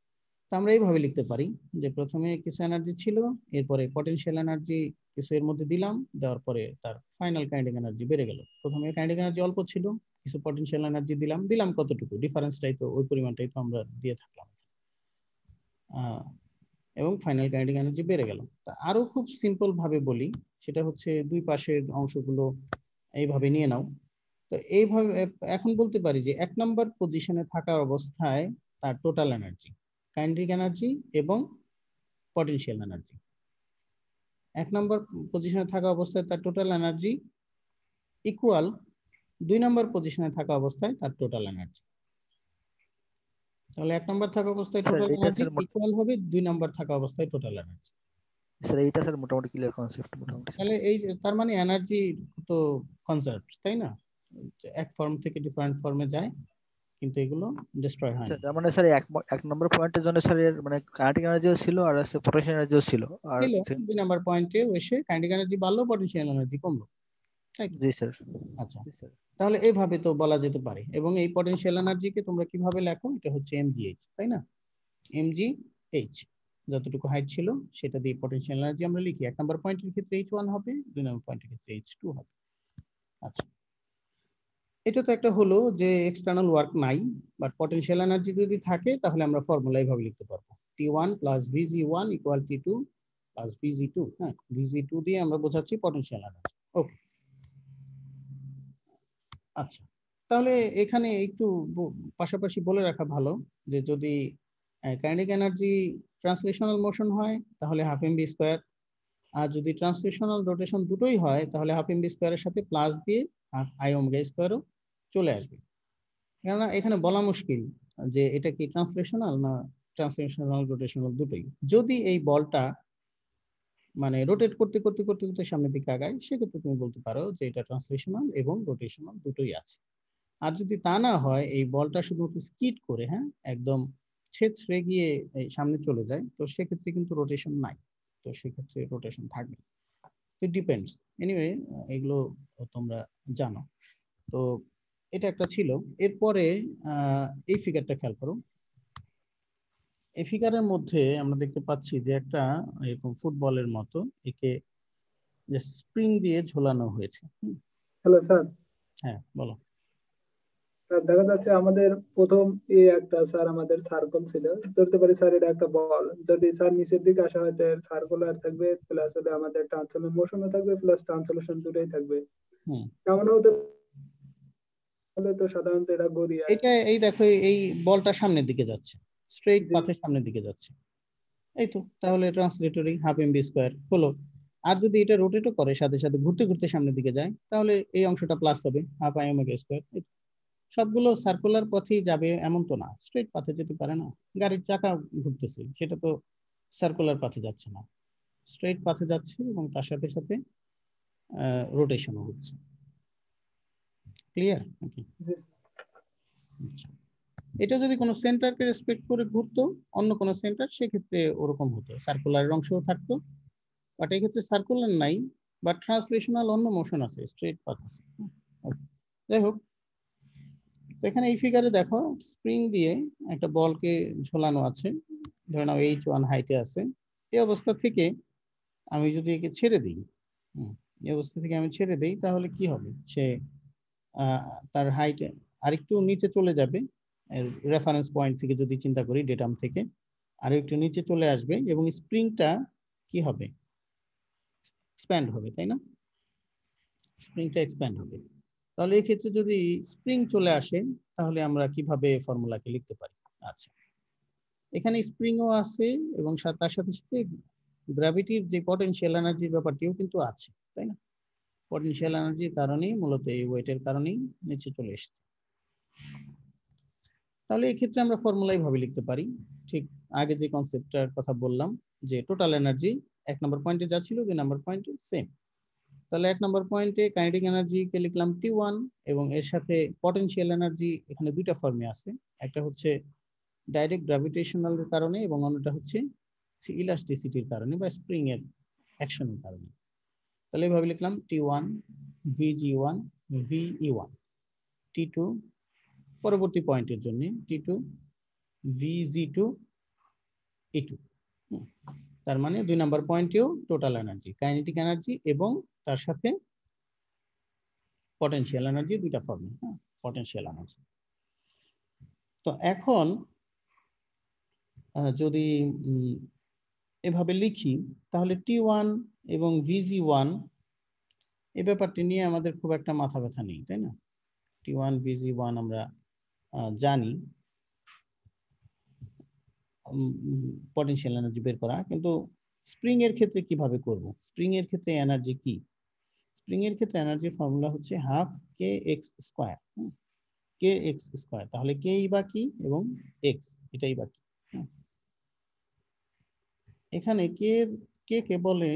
তো আমরা এইভাবে লিখতে পারি যে প্রথমে কিছু এনার্জি ছিল, এরপরে পটেনশিয়াল এনার্জি কিছু এর মধ্যে দিলাম, দেওয়ার পরে তার ফাইনাল কাইনেটিক এনার্জি বেড়ে গেল। প্রথমে কাইনেটিক এনার্জি অল্প ছিল, কিছু পটেনশিয়াল এনার্জি দিলাম কতটুকু, ডিফারেন্সটাই তো ওই পরিমাণটাই তো আমরা দিয়ে থাকলাম, এবং ফাইনাল কাইনেটিক এনার্জি বেড়ে গেল। তা আরো খুব সিম্পল ভাবে বলি, সেটা হচ্ছে দুই পাশের অংশগুলো এইভাবে নিয়ে নাও। তো এইভাবে এখন বলতে পারি যে 1 নম্বর পজিশনে থাকা অবস্থায় তার টোটাল এনার্জি, কাইনেটিক এনার্জি এবং পটেনশিয়াল এনার্জি, 1 নম্বর পজিশনে থাকা অবস্থায় তার টোটাল এনার্জি ইকুয়াল 2 নম্বর পজিশনে থাকা অবস্থায় তার টোটাল এনার্জি। তাহলে 1 নম্বর থাকা অবস্থায় স্যার টোটাল এইটা এনার্জি স্যার ইকুয়াল হবে 2 নম্বর থাকা অবস্থায় টোটাল এনার্জি। স্যার এইটা স্যার মোটামুটি ক্লিয়ার কনসেপ্ট মোটামুটি স্যার। তাহলে এই তার মানে এনার্জি তো কনজার্ভড, তাই না? এক ফর্ম থেকে ডিফারেন্ট ফর্মে যায়, কিন্তু এগুলো ডিস্ট্রয় হয় স্যার না। তার মানে স্যার এক নম্বর পয়েন্টের জন্য স্যার এর মানে কাইনেটিক এনার্জিও ছিল আর আছে পটেনশিয়াল এনার্জিও ছিল আর ছিল 2 নম্বর পয়েন্টে এসে কাইনেটিক এনার্জি বাড়লো, পটেনশিয়াল এনার্জি কমলো, তাই তো? জি স্যার। আচ্ছা, জি স্যার। তাহলে এইভাবে তো বলা যেতে পারে। এবং এই পটেনশিয়াল এনার্জিকে তোমরা কিভাবে লেখো, এটা হচ্ছে mgh, তাই না? mgh যতটুকু হাইট ছিল সেটা দিয়ে পটেনশিয়াল এনার্জি আমরা লিখি। 1 নম্বর পয়েন্টের ক্ষেত্রে h1 হবে, 2 নম্বর পয়েন্টের ক্ষেত্রে h2 হবে। আচ্ছা, এটা তো একটা হলো যে এক্সটার্নাল ওয়ার্ক নাই, বাট পটেনশিয়াল এনার্জি যদি থাকে তাহলে আমরা ফর্মুলা এইভাবে লিখতে পারবো, T1 plus VG1 equal T2 plus VG2। হ্যাঁ, VG2 দিয়ে আমরা বোঝাচ্ছি পটেনশিয়াল এনার্জি। ওকে, আচ্ছা, তাহলে এখানে একটু পাশাপাশি বলে রাখা ভালো যে যদি কাইনেটিক এনার্জি ট্রান্সলেশনাল মোশন হয় তাহলে হাফ এম বি স্কোয়ার, আর যদি ট্রান্সলেশনাল রোটেশন দুটোই হয় তাহলে হাফ এম বি স্কোয়ারের সাথে প্লাস দিয়ে হাফ আই ওমেগা স্কোয়ারও চলে আসবে। কেননা এখানে বলা মুশকিল যে এটা কি ট্রান্সলেশনাল না ট্রান্সলেশনাল রোটেশনাল দুটোই। যদি এই বলটা মানে রোটেট করতে করতে করতে করতে সামনের দিকে আগায়, সেক্ষেত্রে তুমি বলতে পারো যে এটা ট্রান্সলেশনাল এবং রোটেশনাল দুটোই আছে। আর যদি তা না হয়, এই বলটা শুধুমাত্র স্কিড করে, হ্যাঁ, একদম ছেঁচড়ে গিয়ে এই সামনে চলে যায়, তো সেক্ষেত্রে কিন্তু রোটেশন নাই, তো সেক্ষেত্রে রোটেশন থাকবে। It depends. এনিওয়ে, এগুলো তোমরা জানো। তো এটা একটা ছিল। এরপরে এই ফিগারটা খেয়াল করো। এই ফিগারের মধ্যে আমরা দেখতে পাচ্ছি যে একটা এরকম ফুটবলের মতো একে যে স্প্রিং দিয়ে ঝোলানো হয়েছে। Hello sir. হ্যাঁ, বলো। স্যার দেখা যাচ্ছে আমাদের প্রথম একটা স্যার আমাদের সার্কেল ছিল, ধরতে পারি স্যার এটা একটা বল, যদি স্যার নিচের দিকে আসা হয় সার্কুলার থাকবে, প্লাস হলে আমাদের ট্রান্সলেশন মোশনও থাকবে, প্লাস ট্রান্সলেশন দুটোই থাকবে। হুম, কেমন হতে হলে তো সাধারণত এটা গড়িয়ে এটা এই দেখো, এই বলটা সামনের দিকে যাচ্ছে, স্ট্রেইট জি পাথের সামনের দিকে যাচ্ছে, এই তো। তাহলে ট্রান্সলেটরি হাফ এম বি স্কোয়ার হলো। আর যদি এটা রোটেটও করে, সাথে সাথে ঘুরতে ঘুরতে সামনের দিকে যায়, তাহলে এই অংশটা প্লাস হবে, হাফ আই ওমেগা স্কোয়ার। সবগুলো সার্কুলার পথেই যাবে এমন তো না, স্ট্রেট পাথে যেতে পারে না। গাড়ির চাকা ঘুরতেছে, সেটা তো সার্কুলার পাথে যাচ্ছে না, স্ট্রেট পাথে যাচ্ছে এবং তার সাথে সাথে রোটেশনও হচ্ছে। ক্লিয়ার নাকি? জি আচ্ছা, এটা যদি কোনো সেন্টারকে রেসপেক্ট করে ঘুরতো, অন্য কোনো সেন্টার, সেক্ষেত্রে ওরকম হতো, সার্কুলার অংশও থাকতো। বাট এই ক্ষেত্রে সার্কুলার নাই, বাট ট্রান্সলেশনাল অন্য মোশন আছে, স্ট্রেট পাথ আছে। যাই হোক, তো এখানে এই ফিগারে দেখো স্প্রিং দিয়ে একটা বলকে ঝোলানো আছে, ধরে নাও H1 হাইটে আছে। এই অবস্থা থেকে আমি যদি একে ছেড়ে দিই, এই অবস্থা থেকে আমি ছেড়ে দিই, তাহলে কি হবে? সে তার হাইট আরেকটু নিচে চলে যাবে, রেফারেন্স পয়েন্ট থেকে যদি চিন্তা করি, ডেটাম থেকে আরো একটু নিচে চলে আসবে, এবং স্প্রিংটা কি হবে? এক্সপ্যান্ড হবে, তাই না? স্প্রিংটা এক্সপ্যান্ড হবে। তাহলে এই ক্ষেত্রে যদি স্প্রিং চলে আসে, তাহলে আমরা কিভাবে ফর্মুলাকে লিখতে পারি? আচ্ছা, এখানে স্প্রিংও আছে এবং তার সাথে সাথে গ্র্যাভিটির যে পটেনশিয়াল এনার্জির ব্যাপারটিও কিন্তু আছে, তাই না? পটেনশিয়াল এনার্জির কারণেই মূলত এই ওয়েটের কারণেই নিচে চলে এসেছে। তাহলে এই ক্ষেত্রে আমরা ফর্মুলা এইভাবে লিখতে পারি, ঠিক আগে যে কনসেপ্টটার কথা বললাম, যে টোটাল এনার্জি 1 নম্বর পয়েন্টে যা ছিল 2 নম্বর পয়েন্টে সেম। তাহলে 1 নম্বর পয়েন্টে কাইনেটিক এনার্জিকে লিখলাম T1, এবং এর সাথে পটেনশিয়াল এনার্জি এখানে দুইটা ফর্মে আছে, একটা হচ্ছে ডাইরেক্ট গ্র্যাভিটেশনাল কারণে এবং অন্যটা হচ্ছে ইলাস্টিসিটির কারণে বা স্প্রিং এর অ্যাকশনের কারণে। তাহলে এইভাবে লিখলাম T1 VG1 VE1 T2 পরবর্তী পয়েন্টের জন্য T2 VG2 E2। তার মানে 2 নম্বর পয়েন্টেও টোটাল এনার্জি, কাইনেটিক এনার্জি এবং তার সাথে পটেনশিয়াল এনার্জি, দুইটা ফর্মুলা, পটেনশিয়াল এনার্জি। তো এখন যদি এভাবে লিখি তাহলে T1 এবং VG1 এই ব্যাপারটি নিয়ে আমাদের খুব একটা মাথা ব্যথা নেই, তাই না? T1 VG1 আমরা জানি পটেনশিয়াল এনার্জি বের করা, কিন্তু স্প্রিং এর ক্ষেত্রে কিভাবে করব? স্প্রিং এর ক্ষেত্রে এনার্জি কি? স্প্রিং এর ক্ষেত্রে এনার্জির ফর্মুলা হচ্ছে হাফ কে এক্স স্কোয়ার। কে এক্স স্কোয়ার, তাহলে কে বা কি এবং এক্স এটাই বা কি। এখানে কে কে কে বলে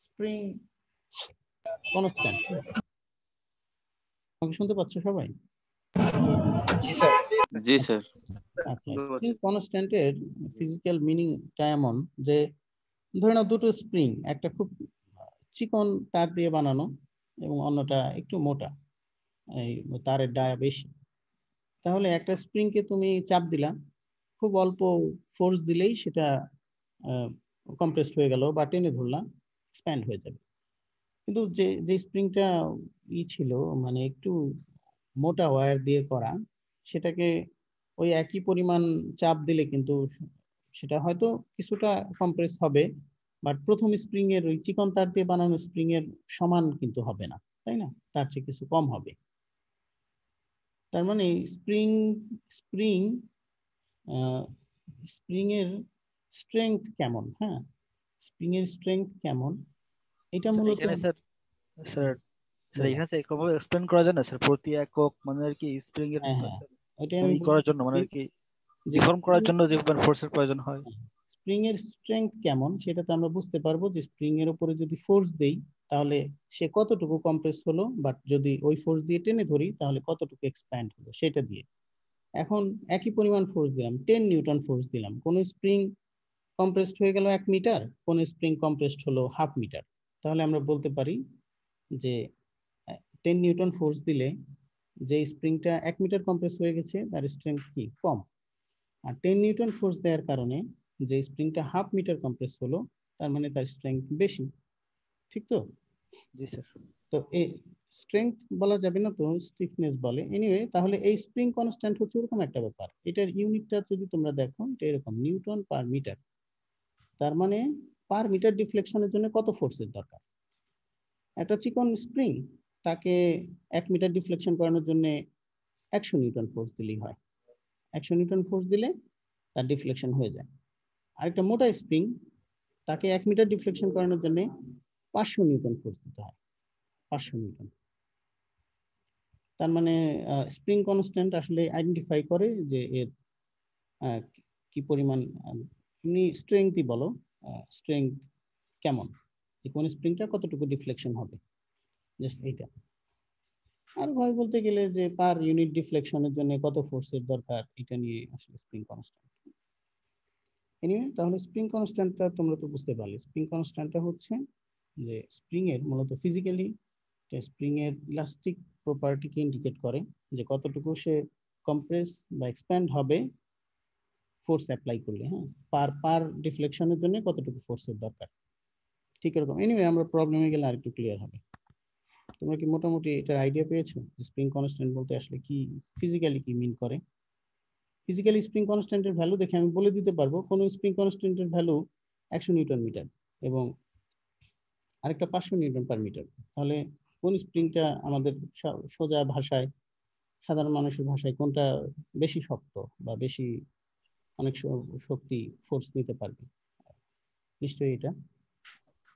স্প্রিং কনস্ট্যান্ট। আমাকে শুনতে পাচ্ছ সবাই? জি স্যার। আচ্ছা, স্প্রিং কনস্ট্যান্টের ফিজিক্যাল মিনিংটা এমন যে ধরে নাও দুটো স্প্রিং, একটা খুব চিকন তার দিয়ে বানানো এবং অন্যটা একটু মোটা, এই তারের ডায়া বেশি। তাহলে একটা স্প্রিংকে তুমি চাপ দিলা, খুব অল্প ফোর্স দিলেই সেটা কম্প্রেসড হয়ে গেল, বা টেনে ধরলাম এক্সপ্যান্ড হয়ে যাবে। কিন্তু যে স্প্রিংটা ছিল মানে একটু মোটা ওয়্যার দিয়ে করা, সেটাকে ওই একই পরিমাণ চাপ দিলে কিন্তু সেটা হয়তো কিছুটা কম্প্রেস হবে, বাট প্রথম স্প্রিং এর ওই চিকন তার দিয়ে বানানো স্প্রিং এর সমান কিন্তু হবে না, তাই না? তার চেয়ে কিছু কম হবে। তার মানে স্প্রিং স্প্রিং স্প্রিং এর স্ট্রেংথ কেমন, হ্যাঁ, স্প্রিং এর স্ট্রেংথ কেমন এটা মূলত এখানে স্যার স্যার স্যার এখানে স্যার একভাবে এক্সপ্লেন করা যায় না স্যার, প্রতি একক মানে আর কি স্প্রিং এর ওইটাই আমি করার জন্য মানে আর কি ডিফর্ম করার জন্য যে ফোর্সের প্রয়োজন হয়। স্প্রিং এর স্ট্রেংথ কেমন সেটা তো আমরা বুঝতে পারবো যে স্প্রিং এর উপরে যদি ফোর্স দেই তাহলে সে কতটুকু কম্প্রেস হলো, বাট যদি ওই ফোর্স দিয়ে টেনে ধরি তাহলে কতটুকু এক্সপ্যান্ড হলো সেটা দিয়ে। এখন একই পরিমাণ ফোর্স দিলাম, 10 নিউটন ফোর্স দিলাম, কোন স্প্রিং কম্প্রেসড হয়ে গেল 1 মিটার, কোন স্প্রিং কম্প্রেসড হলো হাফ মিটার। তাহলে আমরা বলতে পারি যে 10 নিউটন ফোর্স দিলে যে স্প্রিংটা 1 মিটার কম্প্রেস হয়ে গেছে তার স্ট্রেংথ কি কম, আর 10 নিউটন ফোর্স দেওয়ার কারণে যে স্প্রিংটা হাফ মিটার কম্প্রেস হলো তার মানে তার স্ট্রেংথ বেশি, ঠিক তো? জি স্যার। তো এই স্ট্রেংথ বলা যাবে না, তো স্টিফনেস বলে। এনিওয়ে, তাহলে এই স্প্রিং কনস্ট্যান্ট হচ্ছে এরকম একটা ব্যাপার। এটার ইউনিটটা যদি তোমরা দেখো এটা এরকম, নিউটন পার মিটার। তার মানে পার মিটার ডিফ্লেকশনের জন্য কত ফোর্সের দরকার? একটা চিকন স্প্রিং তাকে 1 মিটার ডিফ্লেকশন করানোর জন্য 100 নিউটন ফোর্স দিলেই হয়। 100 নিউটন ফোর্স দিলে তার ডিফ্লেকশন হয়ে যায়। আরেকটা মোটা স্প্রিং তাকে 1 মিটার ডিফ্লেকশন করানোর জন্য 500 নিউটন ফোর্স দিতে হয়, 500 নিউটন। তার মানে স্প্রিং কনস্ট্যান্ট আসলে আইডেন্টিফাই করে যে এর কি পরিমাণ, এমনি স্ট্রেংথই বলো, স্ট্রেংথ কেমন, যে কোন স্প্রিংটা কতটুকু ডিফ্লেকশন হবে, জাস্ট এইটা। আর ভাই বলতে গেলে যে পার ইউনিট ডিফ্লেকশনের জন্য কত ফোর্সের দরকার, এটা নিয়ে আসলে স্প্রিং কনস্ট্যান্ট। এনিওয়ে, তাহলে স্প্রিং কনস্ট্যান্টটা তোমরা তো বুঝতে পারলে। স্প্রিং কনস্ট্যান্টটা হচ্ছে যে স্প্রিং এর মূলত ফিজিক্যালি স্প্রিং এর ইলাস্টিক প্রপার্টিকে ইন্ডিকেট করে, যে কতটুকু সে কম্প্রেস বা এক্সপ্যান্ড হবে ফোর্স অ্যাপ্লাই করলে, হ্যাঁ, পার ডিফ্লেকশনের জন্য কতটুকু ফোর্সের দরকার, ঠিক এরকম। এনিওয়ে, আমরা প্রবলেমে গেলে আরেকটু ক্লিয়ার হবে। তোমরা কি মোটামুটি এটার আইডিয়া পেয়েছো স্প্রিং কনস্ট্যান্ট বলতে আসলে কি, ফিজিক্যালি কি মিন করে? ফিজিক্যালি স্প্রিং কনস্ট্যান্টের ভ্যালু দেখে আমি বলে দিতে পারবো কোন স্প্রিং কনস্ট্যান্টের ভ্যালু 100 নিউটন মিটার এবং আরেকটা 500 নিউটন পার মিটার। তাহলে কোন স্প্রিংটা আমাদের সোজা ভাষায়, সাধারণ মানুষের ভাষায় কোনটা বেশি শক্ত বা বেশি অনেক শক্তি ফোর্স নিতে পারবে? নিশ্চয়ই এটা।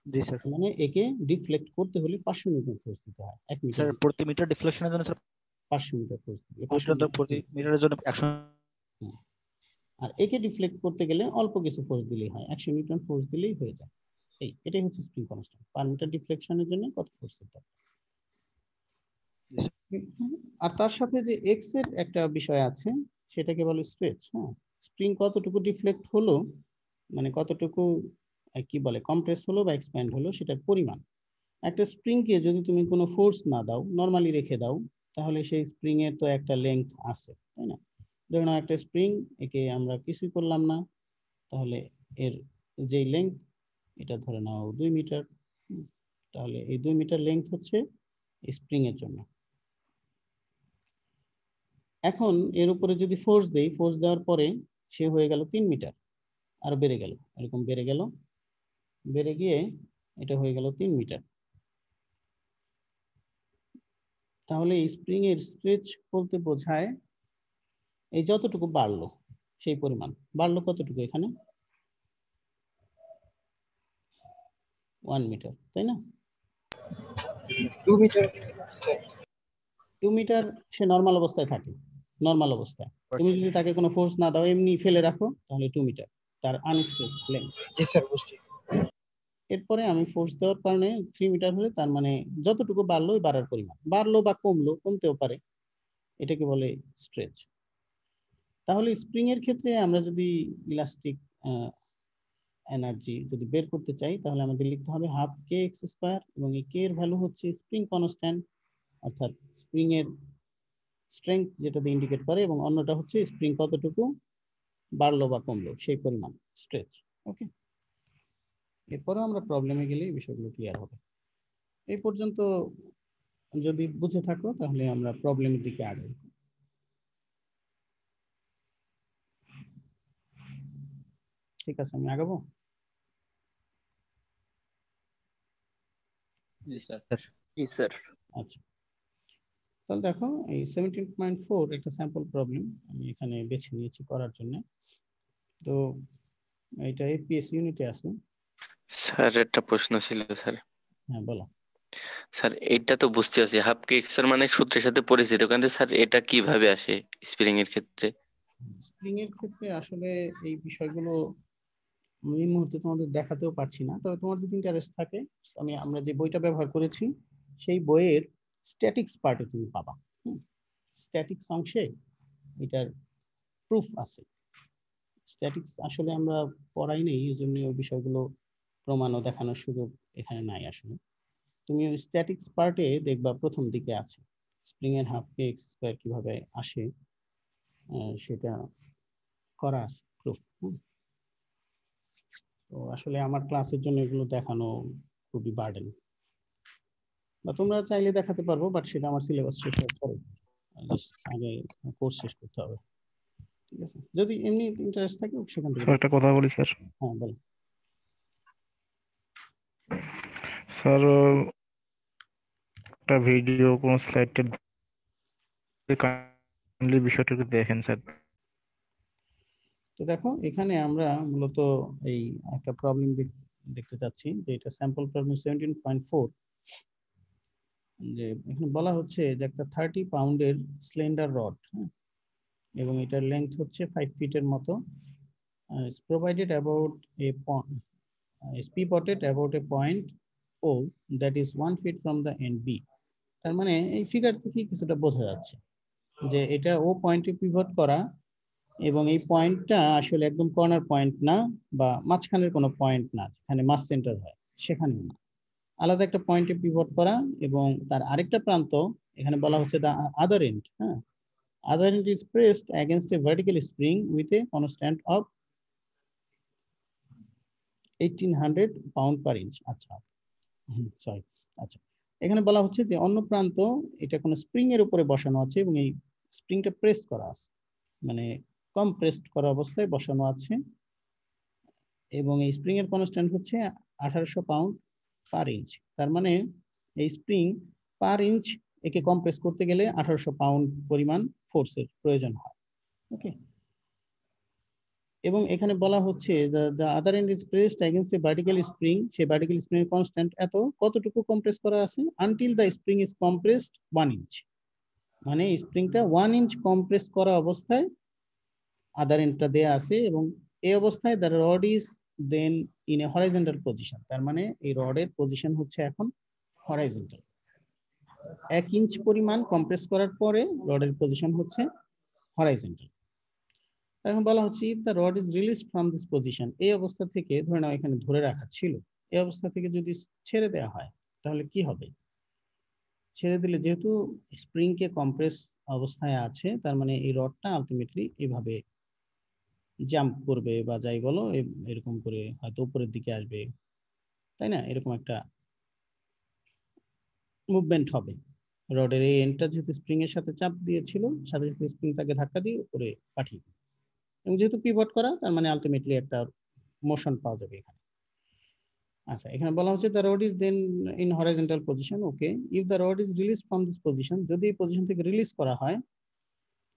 জি স্যার। মানে একে ডিফ্লেক্ট করতে হলে 500 নিউটন ফোর্স দিতে হয়, 1 মিটার স্যার প্রতি মিটার ডিফ্লেকশনের জন্য স্যার 500 মিটার ফোর্স দিলে প্রতি মিটারের জন্য 100। আর একে ডিফ্লেক্ট করতে গেলে অল্প কিছু ফোর্স দিলেই হয়, 100 নিউটন ফোর্স দিলেই হয়ে যায়। এটাই হচ্ছে স্প্রিং কনস্ট্যান্ট, পার মিটার ডিফ্লেকশনের জন্য কত ফোর্সের দরকার। আর তার সাথে যে এক্স এর একটা বিষয় আছে সেটাকে বলে স্ট্রেচ। হ্যাঁ, স্প্রিং কতটুকু ডিফ্লেক্ট হলো মানে কতটুকু কি বলে কম্প্রেস হলো বা এক্সপ্যান্ড হলো সেটার পরিমাণ। একটা স্প্রিংকে যদি তুমি কোনো ফোর্স না দাও, নরমালি রেখে দাও, তাহলে সেই স্প্রিং এর তো একটা লেংথ আছে, তাই না? ধরে নাও একটা স্প্রিং, একে আমরা কিছুই করলাম না, তাহলে এর যে লেংথ এটা ধরে নাও 2 মিটার। তাহলে এই 2 মিটার লেংথ হচ্ছে স্প্রিং এর জন্য। এখন এর উপরে যদি ফোর্স দেই, ফোর্স দেওয়ার পরে সে হয়ে গেল 3 মিটার, আর বেড়ে গেল, এরকম বেড়ে গেল, বেড়ে গিয়ে এটা হয়ে গেল 3 মিটার। তাহলে স্প্রিং এর স্ট্রেচ বলতে বোঝায় এই যতটুকু বাড়লো সেই পরিমাণ। বাড়লো কতটুকু? এখানে 1 মিটার, তাই না? 2 মিটার 2 মিটার সে নর্মাল অবস্থায় থাকে। নর্মাল অবস্থায় তুমি যদি তাকে কোনো ফোর্স না দাও, এমনি ফেলে রাখো, তাহলে 2 মিটার তার আনস্ট্রেচ লেংথ। জি স্যার বুঝছি। এরপরে আমি ফোর্স দেওয়ার কারণে 3 মিটার হলে তার মানে যতটুকু বাড়লো ওই বাড়ার পরিমাণ। বাড়লো বা কমলো, কমতেও পারে, এটাকে বলে স্ট্রেচ। তাহলে স্প্রিং এর ক্ষেত্রে আমরা যদি ইলাস্টিক এনার্জি যদি বের করতে চাই, তাহলে আমাদের লিখতে হবে হাফ কে এক্স স্কয়ার, এবং এই কে এর ভ্যালু হচ্ছে স্প্রিং কনস্ট্যান্ট, অর্থাৎ স্প্রিং এর স্ট্রেংথ যেটা দিয়ে ইন্ডিকেট করে, এবং অন্যটা হচ্ছে স্প্রিং কতটুকু বাড়লো বা কমলো সেই পরিমাণ, স্ট্রেচ। ওকে, এরপরে আমরা প্রবলেমে গেলে এই বিষয়গুলো ক্লিয়ার হবে। এই পর্যন্ত যদি বুঝে থাকো তাহলে আমরা প্রবলেমের দিকে আগাই। ঠিক আছে, আমি আগাবো। জি স্যার। জি স্যার। আচ্ছা, তাহলে দেখো এই 17.4 একটা স্যাম্পল প্রবলেম আমি এখানে বেছে নিয়েছি করার জন্য। তো এটা এপিএস ইউনিটে আছে। স্যার একটা প্রশ্ন ছিল স্যার। হ্যাঁ বলো। স্যার এটা তো বুঝতে পারছি হাফ কে এক্স এর মানে সূত্রের সাথে পরিচিত, কিন্তু স্যার এটা কিভাবে আসে স্প্রিং এর ক্ষেত্রে? স্প্রিং এর ক্ষেত্রে আসলে এই বিষয়গুলো আমি এই মুহূর্তে তোমাদের দেখাতেও পারছি না, তবে তোমার যদি ইন্টারেস্ট থাকে আমরা যে বইটা ব্যবহার করেছি সেই বইয়ের স্ট্যাটিক্স পার্টে তুমি পাবা। স্ট্যাটিক্স অংশে এটার প্রুফ আছে। স্ট্যাটিক্স আসলে আমরা পড়াই নেই, এই জন্য ওই বিষয়গুলো প্রমাণ ও দেখানোর সুযোগ এখানে নাই আসলে। তুমি ওই স্ট্যাটিক্স পার্টে দেখবা প্রথম দিকে আছে স্প্রিং এর হাফ কে এক্স স্কয়ার কিভাবে আসে, সেটা করা আছে প্রুফ। তো আসলে আমার ক্লাসের জন্য এগুলো দেখানো খুবই বার্ডেন, বা তোমরা চাইলে দেখাতে পারবো, বাট সেটা আমার সিলেবাস শেষ হওয়ার পরে, আগে কোর্স শেষ করতে হবে। ঠিক আছে, যদি এমনি ইন্টারেস্ট থাকে সেখান থেকে স্যার একটা কথা বলি স্যার। হ্যাঁ বল। স্যার একটা ভিডিও কোন স্লাইডে কাইন্ডলি বিষয়টা একটু দেখেন স্যার। তো দেখো এখানে আমরা মূলত এই একটা প্রবলেম দেখতে চাচ্ছি, যে এটা স্যাম্পল প্রবলেম 17.4। যে এখানে বলা হচ্ছে যে একটা 30 পাউন্ডের স্লেন্ডার রড, এবং এটার লেংথ হচ্ছে 5 ফিটের মতো, is provided about a point, is pivoted about a point O that is 1 feet from the end B। তার মানে এই ফিগার থেকে কিছুটা বোঝা যাচ্ছে যে এটা ও পয়েন্টে পিভট করা, এবং এই পয়েন্টটা আসলে একদম কর্নার পয়েন্ট না, বা মাঝখানের কোনো পয়েন্ট না যেখানে মাস সেন্টার হয়, সেখানে না, আলাদা একটা পয়েন্টে পিভট করা, এবং তার আরেকটা প্রান্ত এখানে বলা হচ্ছে দা আদার এন্ড, হ্যাঁ, other end is pressed against a vertical spring with a constant of 1800 pound per inch। আচ্ছা সরি, আচ্ছা এখানে বলা হচ্ছে যে অন্য প্রান্ত এটা কোনো স্প্রিং এর উপরে বসানো আছে, এবং এই স্প্রিংটা প্রেস করা আছে, মানে কম্প্রেসড করা অবস্থায় বসানো আছে, এবং এই স্প্রিং এর কনস্ট্যান্ট হচ্ছে 1800 পাউন্ড পার ইঞ্চ। তার মানে এই স্প্রিং পার ইঞ্চ একে কম্প্রেস করতে গেলে 1800 পাউন্ড পরিমাণ ফোর্সের প্রয়োজন হয়। ওকে, এবং এখানে বলা হচ্ছে the other end is pressed against a vertical spring, সেই ভার্টিক্যাল স্প্রিং এর কনস্ট্যান্ট এত, কতটুকু কম্প্রেস করা আছে, until the spring is compressed 1 inch, মানে স্প্রিংটা 1 ইঞ্চ কম্প্রেস করা অবস্থায় আদার এন্ডটা দেয়া আছে, এবং এই অবস্থায় the rod is then in a horizontal position। তার মানে এই রডের পজিশন হচ্ছে এখন হরাইজন্টাল। 1 ইঞ্চ পরিমাণ কম্প্রেস করার পরে রডের পজিশন হচ্ছে হরাইজন্টাল। এখন বলা হচ্ছে if the rod is released from this position, এই অবস্থা থেকে ধরে নাও এখানে ধরে রাখা ছিল, এই অবস্থা থেকে যদি ছেড়ে দেওয়া হয় তাহলে কি হবে? ছেড়ে দিলে যেহেতু স্প্রিং কে কম্প্রেস অবস্থায় আছে, তার মানে এই রডটা আলটিমেটলি এভাবে জাম্প করবে বা যাই বলো, এরকম করে হয়তো উপরের দিকে আসবে, তাই না? এরকম একটা মুভমেন্ট হবে। রডের এই এন্ডটা যেহেতু স্প্রিং এর সাথে চাপ দিয়েছিল, সাথে সাথে স্প্রিং তাকে ধাক্কা দিয়ে উপরে পাঠিয়ে দিবে। এবং যেহেতু পিভট করা, তার মানে আলটিমেটলি একটা মোশন পাওয়া যাবে এখানে। আচ্ছা, এখানে বলা হচ্ছে the rod is then in horizontal position. Okay, if the rod is released from this position, যদি এই পজিশন থেকে রিলিজ করা হয়,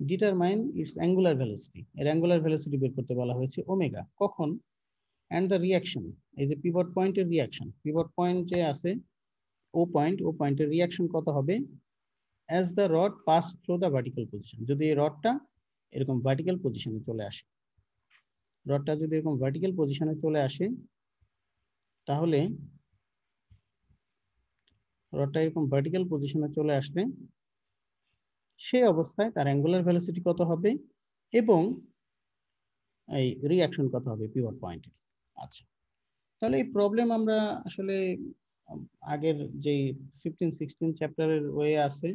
determine its angular velocity, এর অ্যাঙ্গুলার ভেলোসিটি বের করতে বলা হয়েছে ওমেগা। কখন? and the reaction, এই যে পিভট পয়েন্টের রিয়াকশন, পিভট পয়েন্ট যে আছে ও পয়েন্টের রিয়াকশন কত হবে as the rod pass through the vertical position, যদি এই রডটা এরকম ভার্টিক্যাল পজিশনে চলে আসে, রডটা যদি এরকম ভার্টিক্যাল পজিশনে চলে আসে, তাহলে রডটা এরকম ভার্টিক্যাল পজিশনে চলে আসলে সেই অবস্থায় তার অ্যাঙ্গুলার ভেলোসিটি কত হবে এবং এই রিঅ্যাকশন কত হবে পিভট পয়েন্টের। আচ্ছা, তাহলে এই প্রবলেম আমরা আসলে আগের যে 15-16 চ্যাপ্টারের ওয়ে আছে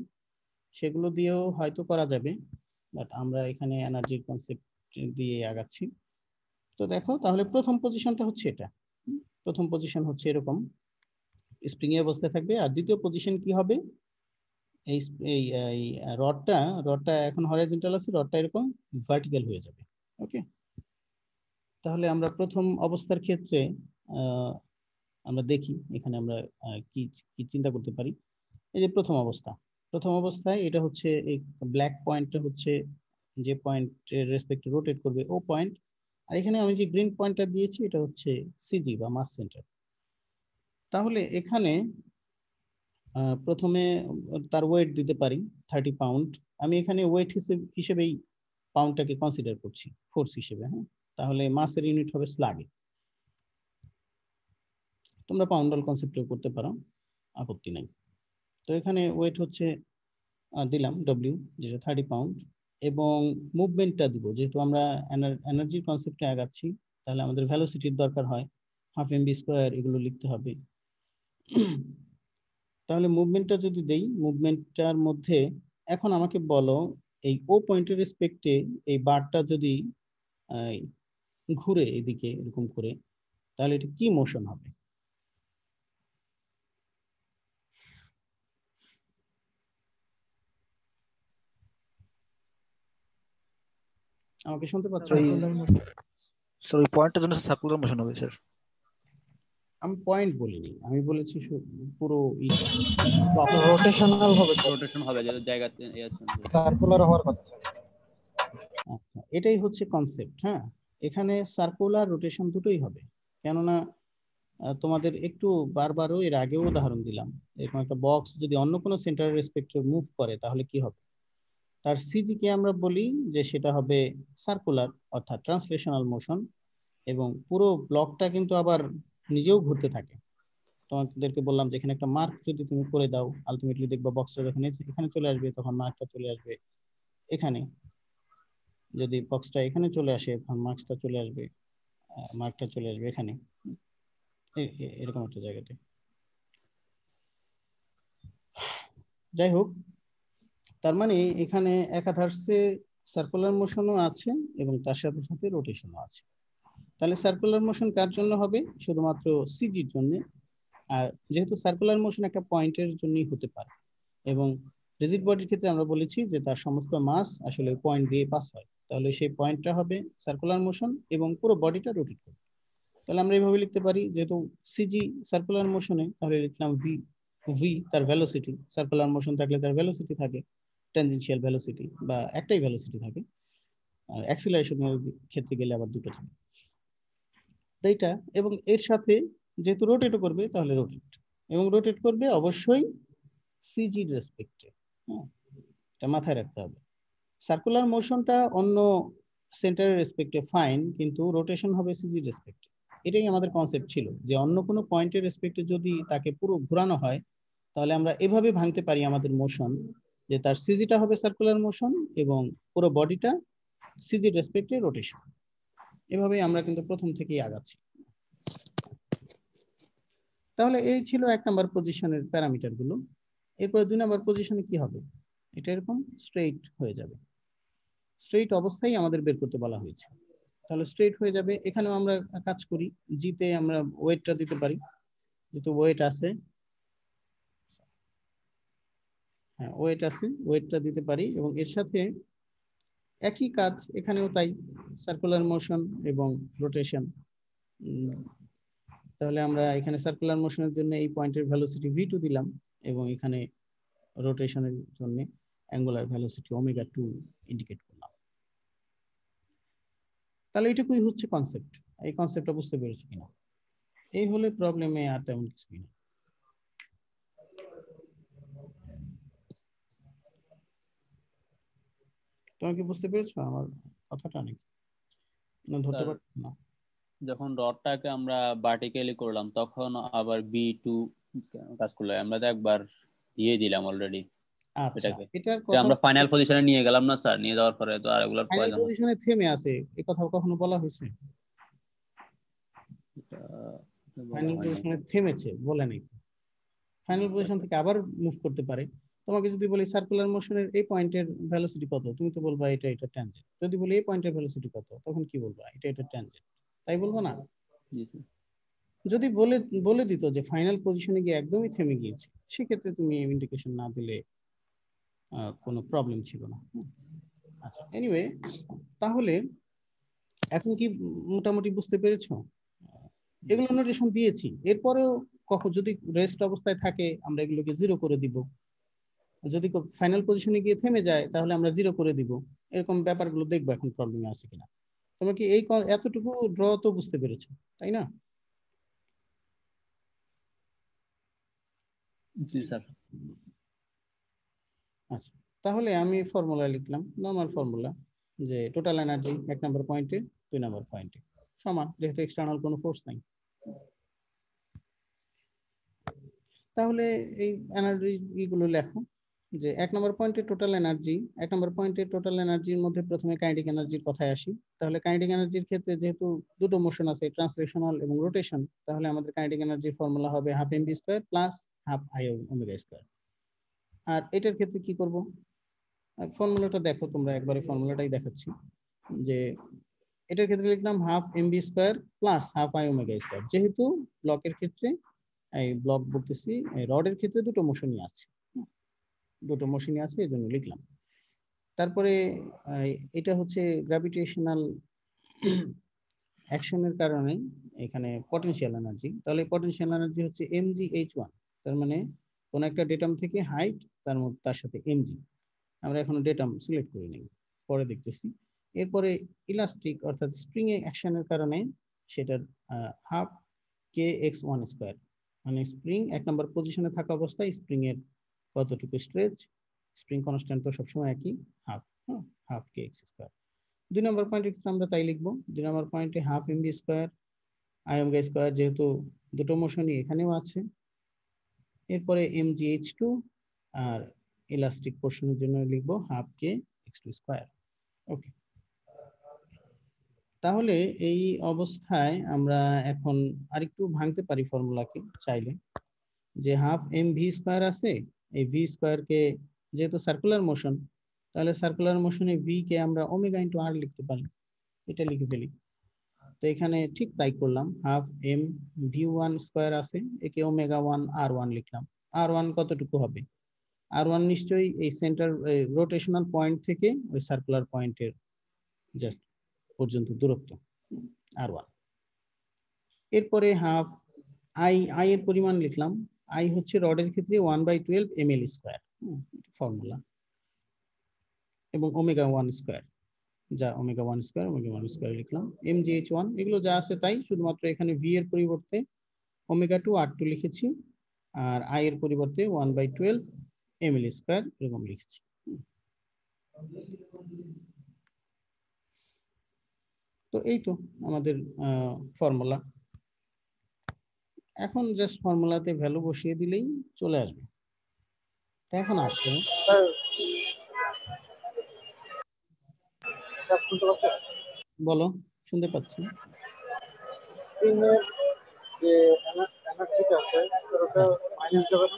সেগুলো দিয়েও হয়তো করা যাবে, বাট আমরা এখানে এনার্জির কনসেপ্ট দিয়ে আগাচ্ছি। তো দেখো, তাহলে প্রথম পজিশনটা হচ্ছে এটা, প্রথম পজিশন হচ্ছে এরকম স্প্রিং এর অবস্থায় থাকবে। আর দ্বিতীয় পজিশন কি হবে, এই রডটা এখন হরাইজন্টাল আছে, রডটা এরকম ভার্টিক্যাল হয়ে যাবে। ওকে, তাহলে আমরা প্রথম অবস্থার ক্ষেত্রে আমরা দেখি এখানে আমরা কি কি চিন্তা করতে পারি। এই যে প্রথম অবস্থায় এটা হচ্ছে এই ব্ল্যাক পয়েন্টটা হচ্ছে যে পয়েন্টের রেসপেক্টে রোটেট করবে ও পয়েন্ট, আর এখানে আমি যে গ্রিন পয়েন্টটা দিয়েছি এটা হচ্ছে সিজি বা মাস সেন্টার। তাহলে এখানে প্রথমে তার ওয়েট দিতে পারি 30 পাউন্ড। আমি এখানে ওয়েট হিসেবেই পাউন্ডটাকে কনসিডার করছি ফোর্স হিসেবে। হ্যাঁ, তাহলে মাসের ইউনিট হবে স্লাগে। তোমরা পাউন্ডাল কনসেপ্টও করতে পারো, আপত্তি নাই। তো এখানে ওয়েট হচ্ছে দিলাম ডব্লিউ, যেটা 30 পাউন্ড, এবং মুভমেন্টটা দিব, যেহেতু আমরা এনার্জির কনসেপ্টে আগাচ্ছি, তাহলে আমাদের ভেলোসিটির দরকার হয়, হাফ এমবি স্কোয়ার, এগুলো লিখতে হবে। তাহলে মুভমেন্টটা যদি দেই, মুভমেন্টটার মধ্যে এখন আমাকে বলো এই ও পয়েন্টের রেসপেক্টে এই বারটা যদি ঘুরে এদিকে এরকম করে, তাহলে এটা কি মোশন হবে? আমাকে শুনতে পাচ্ছ? স্যার ওই পয়েন্টের জন্য সার্কুলার মোশন হবে স্যার। আমি পয়েন্ট বলিনি, আমি বলেছি পুরো রোটেশনাল হবে, রোটেশন হবে যাদের জায়গাতে সার্কুলার হওয়ার কথা। আচ্ছা, এটাই হচ্ছে কনসেপ্ট। হ্যাঁ, এখানে সার্কুলার রোটেশন দুটোই হবে, কেননা তোমাদের একটু বারবারও এর আগেও উদাহরণ দিলাম, এরকম একটা বক্স যদি অন্য কোনো সেন্টারের রেসপেক্টে মুভ করে তাহলে কি হবে, তার সিজি কে আমরা বলি যে সেটা হবে সার্কুলার অর্থাৎ ট্রান্সলেশনাল মোশন, এবং পুরো ব্লকটা কিন্তু আবার নিজেও ঘুরতে থাকে। তোমাদেরকে বললাম যে এখানে একটা মার্ক যদি তুমি করে দাও, আলটিমেটলি দেখবা বক্সটা যখন এখানে চলে আসবে তখন মার্কটা চলে আসবে এখানে, যদি বক্সটা এখানে চলে আসে তখন মার্কটা চলে আসবে, মার্কটা চলে আসবে এখানে, এরকম একটা জায়গাতে। যাই হোক, তার মানে এখানে একাধারে সার্কুলার মোশনও আছে এবং তার সাথে সাথে রোটেশনও আছে। তাহলে সার্কুলার মোশন কার জন্য হবে? শুধুমাত্র সিজির জন্য। আর যেহেতু সার্কুলার মোশন একটা পয়েন্টের জন্যই হতে পারে, এবং রিজিড বডির ক্ষেত্রে আমরা বলেছি যে তার সমস্ত মাস আসলে পয়েন্ট দিয়ে পাস হয়, তাহলে সেই পয়েন্টটা হবে সার্কুলার মোশন এবং পুরো বডিটা রোটেট করবে। তাহলে আমরা এইভাবে লিখতে পারি, যেহেতু সিজি সার্কুলার মোশনে, তাহলে লিখলাম ভি তার ভেলোসিটি, সার্কুলার মোশন থাকলে তার ভেলোসিটি থাকে ট্যানজেনশিয়াল ভেলোসিটি, বা একটাই ভেলোসিটি থাকে, অ্যাক্সিলারেশনের ক্ষেত্রে গেলে আবার দুটো থাকে, এইটা। এবং এর সাথে যেহেতু রোটেটও করবে, তাহলে রোটেট, এবং রোটেট করবে অবশ্যই সিজির রেসপেক্টে। হ্যাঁ, এটা মাথায় রাখতে হবে। সার্কুলার মোশনটা অন্য সেন্টারের রেসপেক্টে ফাইন, কিন্তু রোটেশন হবে সিজির রেসপেক্টে। এটাই আমাদের কনসেপ্ট ছিল, যে অন্য কোনো পয়েন্টের রেসপেক্টে যদি তাকে পুরো ঘোরানো হয়, তাহলে আমরা এভাবে ভাঙতে পারি আমাদের মোশন, যে তার সিজিটা হবে সার্কুলার মোশন এবং পুরো বডিটা সিজির রেসপেক্টে রোটেশন। এভাবেই আমরা কিন্তু প্রথম থেকেই আগাচ্ছি। তাহলে এই ছিল 1 নম্বর পজিশনের প্যারামিটার গুলো। এরপরে 2 নাম্বার পজিশনে কি হবে, এটা এরকম স্ট্রেইট হয়ে যাবে। স্ট্রেইট অবস্থায় আমাদের বের করতে বলা হয়েছে, তাহলে স্ট্রেইট হয়ে যাবে। এখানেও আমরা কাজ করি, জিতে আমরা ওয়েটটা দিতে পারি, যেহেতু ওয়েট আছে, হ্যাঁ ওয়েট আছে, ওয়েটটা দিতে পারি। এবং এর সাথে একই কাজ এখানেও তাই, সার্কুলার মোশন এবং রোটেশন। তাহলে আমরা এখানে সার্কুলার মোশনের জন্য এই পয়েন্টের ভেলোসিটি v2 দিলাম, এবং এখানে রোটেশনের জন্য অ্যাঙ্গুলার ভেলোসিটি ω2 ইন্ডিকেট করলাম। তাহলে এটুকুই হচ্ছে কনসেপ্ট। এই কনসেপ্টটা বুঝতে পেরেছো কিনা? এই হলে প্রবলেমে আর তেমন কিছুই না। তুমি কি বুঝতে পেরেছো আমার কথাটা? নাকি না ধরতে স্যার পারছো না? যখন রডটাকে আমরা ভার্টিক্যালি করলাম তখন আবার B2 কাজ করলো, আমরা তো একবার দিয়ে দিলাম অলরেডি আচ্ছা, এটাকে, এটার যে কথা আমরা ফাইনাল পজিশনে নিয়ে গেলাম না স্যার, নিয়ে যাওয়ার পরে তো আর এগুলোর ফাইনাল প্রয়োজন হচ্ছে পজিশনে থেমে আছে, এই কথা কখনো বলা হয়েছে? না। এটা বলা ফাইনাল হয় নাই। পজিশনে থেমেছে বলে নাই। ফাইনাল পজিশন থেকে আবার মুভ করতে পারে। তোমাকে যদি বলি সার্কুলার মোশনের এই পয়েন্টের ভেলোসিটি কত, তুমি তো বলবা এটা এটা ট্যানজেন্ট। যদি বলি এই পয়েন্টের ভেলোসিটি কত, তখন কি বলবা? এটা এটা ট্যানজেন্ট, তাই বলবো না? জি স্যার। যদি বলে দিত যে ফাইনাল পজিশনে গিয়ে একদমই থেমে গিয়েছে, সেক্ষেত্রে তুমি ইন্ডিকেশন না দিলে কোনো প্রবলেম ছিল না। আচ্ছা, এনিওয়ে, তাহলে এখন কি মোটামুটি বুঝতে পেরেছো? এগুলো নোটেশন দিয়েছি, এরপরেও কখন যদি রেস্ট অবস্থায় থাকে আমরা এগুলোকে 0 করে দিব, যদি ফাইনাল পজিশনে গিয়ে থেমে যায় তাহলে আমরা 0 করে দিব। এরকম ব্যাপারগুলো দেখবো এখন প্রবলেমে আছে কিনা। তোমরা কি এই এতটুকু ড্র তো বুঝতে পেরেছো, তাই না? জি স্যার। আচ্ছা, তাহলে আমি ফর্মুলা লিখলাম, নরমাল ফর্মুলা, যে টোটাল এনার্জি 1 নম্বর পয়েন্টে 2 নম্বর পয়েন্টে সমান, যেহেতু এক্সটার্নাল কোনো ফোর্স নাই। তাহলে এই এনার্জি গুলো লেখো, যে 1 নম্বর পয়েন্টে টোটাল এনার্জি, 1 নম্বর পয়েন্টে টোটাল এনার্জির মধ্যে প্রথমে কাইনেটিক এনার্জির কথায় আসি। তাহলে কাইনেটিক এনার্জির ক্ষেত্রে যেহেতু দুটো মোশন আছে, ট্রান্সলেশনাল এবং রোটেশন, তাহলে আমাদের কাইনেটিক এনার্জির ফর্মুলা হবে ½ mv² প্লাস ½ I⍵²। আর এটার ক্ষেত্রে কি করব, ফর্মুলাটা দেখো তোমরা, একবারে ফর্মুলাটাই দেখাচ্ছি। যে এটার ক্ষেত্রে লিখলাম ½ mv² প্লাস ½ I⍵²। যেহেতু ব্লকের ক্ষেত্রে, এই ব্লক বলতেছি রডের ক্ষেত্রে দুটো মোশনই আছে, এই জন্য লিখলাম। তারপরে এটা হচ্ছে গ্র্যাভিটেশনাল অ্যাকশনের কারণে এখানে পটেনশিয়াল এনার্জি। তাহলে পটেনশিয়াল এনার্জি হচ্ছে mgh1। তার মানে কোন একটা ডেটাম থেকে হাইট, তার সাথে mg। আমরা এখনো ডেটাম সিলেক্ট করে নেই, পরে দেখতেছি। এরপরে ইলাস্টিক অর্থাৎ স্প্রিং এ অ্যাকশনের কারণে সেটার ½ kx1²। মানে স্প্রিং 1 নম্বর পজিশনে থাকা অবস্থায় স্প্রিং এর কতটুকু স্ট্রেচ, স্প্রিং কনস্ট্যান্ট তো সবসময় একই, ½ kx²। 2 নম্বর পয়েন্টে আমরা তাই লিখবো, 2 নম্বর পয়েন্টে ½ mv² I⍵², যেহেতু দুটো মোশনই এখানেও আছে। এরপরে mgh2, আর ইলাস্টিক পোর্শনের জন্য লিখবো ½ kx2²। ওকে, তাহলে এই অবস্থায় আমরা এখন আরেকটু ভাঙতে পারি ফর্মুলাকে চাইলে, যে ½ mv² আছে, এই v² কে যেহেতু সার্কুলার মোশন, তাহলে সার্কুলার মোশনে v কে আমরা ω×r লিখতে পারি, এটা লিখে ফেলি। তো এখানে ঠিক তাই করলাম, ½ mv1² আছে, একে ω1r1 লিখলাম। r1 কতটুকু হবে? r1 নিশ্চয়ই এই সেন্টার রোটেশনাল পয়েন্ট থেকে ওই সার্কুলার পয়েন্টের জাস্ট পর্যন্ত দূরত্ব, r1। এরপরে ½ I এর পরিমাণ লিখলাম, I হচ্ছে রডের ক্ষেত্রে 1/12 ml², ফর্মুলা, এবং ω1², যা ω1² লিখলাম। mgh1 এগুলো যা আছে তাই, শুধুমাত্র এখানে v এর পরিবর্তে ω2r2 লিখেছি, আর I এর পরিবর্তে 1/12 ml² এরকম লিখছি। তো এই তো আমাদের ফর্মুলা। এখন জাস্ট ফর্মুলাতে ভ্যালু বসিয়ে দিলেই চলে আসবে। এখন আসছে, বলো, শুনতে পাচ্ছি। স্প্রিং এর যে এনার্জিটা আছে ওটা মাইনাস যাবে না?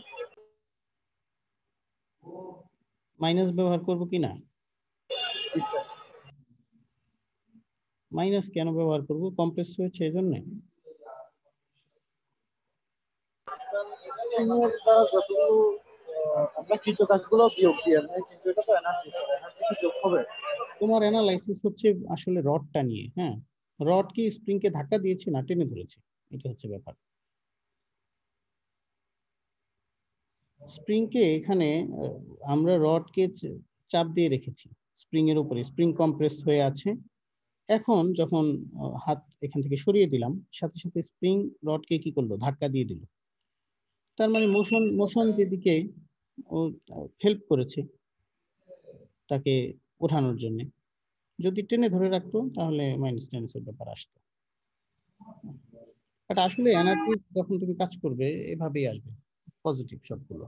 মাইনাস ব্যবহার করব কি না? জি স্যার। মাইনাস কেন ব্যবহার করব? কম্প্রেস হয়েছে এজন্য। স্প্রিংয়ের দ্বারা যতগুলো আমরা কৃত কাজগুলো বিয়োগ দিয়ে নেই, কিন্তু এটা তো এনার্জি স্যার, এনার্জি কি যোগ হবে? তোমার অ্যানালাইসিস হচ্ছে আসলে রডটা নিয়ে। হ্যাঁ, রড কি স্প্রিং কে ধাক্কা দিয়েছে না টেনে ধরেছে, এটা হচ্ছে ব্যাপার। স্প্রিং কে এখানে আমরা রডকে চাপ দিয়ে রেখেছি স্প্রিং এর উপরে, স্প্রিং কম্প্রেস হয়ে আছে। এখন যখন হাত এখান থেকে সরিয়ে দিলাম, সাথে সাথে স্প্রিং রডকে কি করলো? ধাক্কা দিয়ে দিল। তার মানে মোশন মোশন যেদিকে হেল্প করেছে তাকে ওঠানোর জন্য। যদি টেনে ধরে রাখতো তাহলে মাইনাস টেন্সের ব্যাপার আসতো। বাট আসলে এনার্জি যখন তুমি কাজ করবে এভাবেই আসবে, পজিটিভ সবগুলো।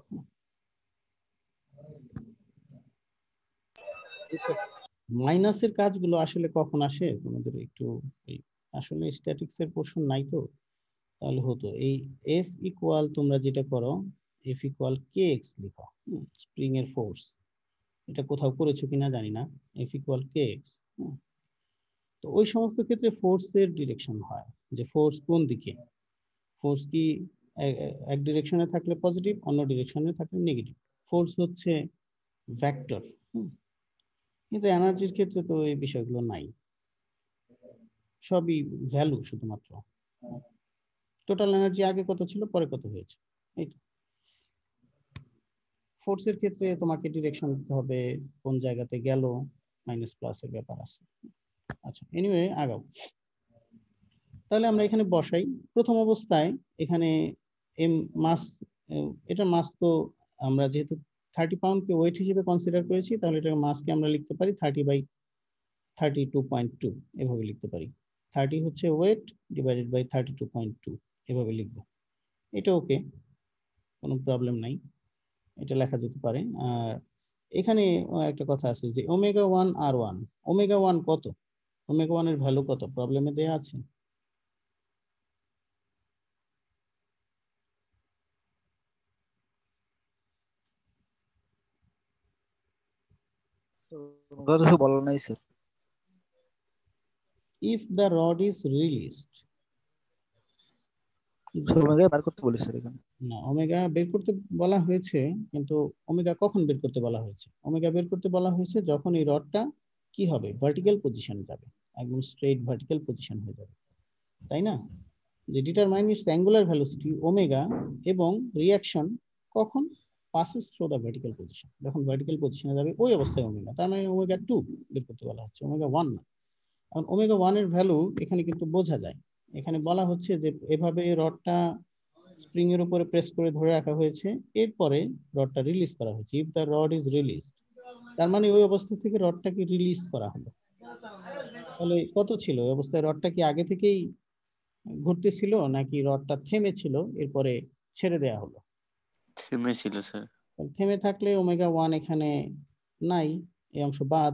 মাইনাসের কাজগুলো আসলে কখন আসে তোমাদের একটু আসলে স্ট্যাটিক্স এর পোরশন নাই তো, তাহলে হতো এই এফ ইকুয়াল, তোমরা যেটা করো এফ ইকুয়াল কে এক্স লিখো, স্প্রিং এর ফোর্স। এটা কোথাও করেছো কিনা জানি না, এফ ইকুয়াল কে এক্স। তো ওই সমস্ত ক্ষেত্রে ফোর্সের ডিরেকশন হয়, যে ফোর্স কোন দিকে, ফোর্স কি এক ডিরেকশনে থাকলে পজিটিভ, অন্য ডিরেকশনে থাকলে নেগেটিভ। ফোর্স হচ্ছে ভেক্টর। কিন্তু এনার্জির ক্ষেত্রে তো এই বিষয়গুলো নাই, সবই ভ্যালু শুধুমাত্র। টোটাল এনার্জি আগে কত ছিল, পরে কত হয়েছে, এই তো। ফোর্সের ক্ষেত্রে তোমাকে ডিরেকশন দিতে হবে, কোন জায়গাতে গেল, মাইনাস প্লাসের ব্যাপার আছে। আচ্ছা, এনিওয়ে আগাও। তাহলে আমরা এখানে বসাই। প্রথম অবস্থায় এখানে এম মাস, এটা মাস তো আমরা যেহেতু 30 পাউন্ডকে ওয়েট হিসেবে কনসিডার করেছি, তাহলে এটা মাসকে আমরা লিখতে পারি 30/32.2 এভাবে লিখতে পারি। 30 হচ্ছে ওয়েট ডিভাইডেড বাই 32.2 এভাবে লিখবো। এটা ওকে, কোনো প্রবলেম নাই, এটা লেখা যেতে পারে। আর এখানে একটা কথা আছে যে ওমেগা 1 আর 1, ওমেগা 1 কত, ওমেগা 1 এর ভ্যালু কত, প্রবলেমে দেয়া আছে। কথা তো বলা নাই sir. If the rod is released, omega বার করতে বলি স্যার এখানে। না, ওমেগা বের করতে বলা হয়েছে, কিন্তু ওমেগা কখন বের করতে বলা হয়েছে? ওমেগা বের করতে বলা হয়েছে যখন এই রডটা কি হবে, ভার্টিক্যাল পজিশনে যাবে, একদম স্ট্রেট ভার্টিক্যাল পজিশন হয়ে যাবে, তাই না? যে determine it's angular velocity omega, এবং রিঅ্যাকশন কখন, passes through the vertical position, যখন ভার্টিক্যাল পজিশনে যাবে ওই অবস্থায় ওমেগা। তার মানে ওমেগা 2 বের করতে বলা হচ্ছে, ওমেগা 1 না। কারণ ওমেগা 1 এর ভ্যালু এখানে কিন্তু বোঝা যায়। এখানে বলা হচ্ছে যে এভাবে রডটা স্প্রিং এর উপরে প্রেস করে ধরে রাখা হয়েছে, এরপরে রডটা রিলিজ করা হয়েছে। If the rod is released, তার মানে ওই অবস্থা থেকে রডটাকে রিলিজ করা হলো। তাহলে কত ছিল ওই অবস্থায়? রডটা কি আগে থেকেই ঘুরতেছিল নাকি রডটা থেমে ছিল এরপরে ছেড়ে দেয়া হলো? থেমে ছিল স্যার। থেমে থাকলে ওমেগা 1 এখানে নাই, এই অংশ বাদ।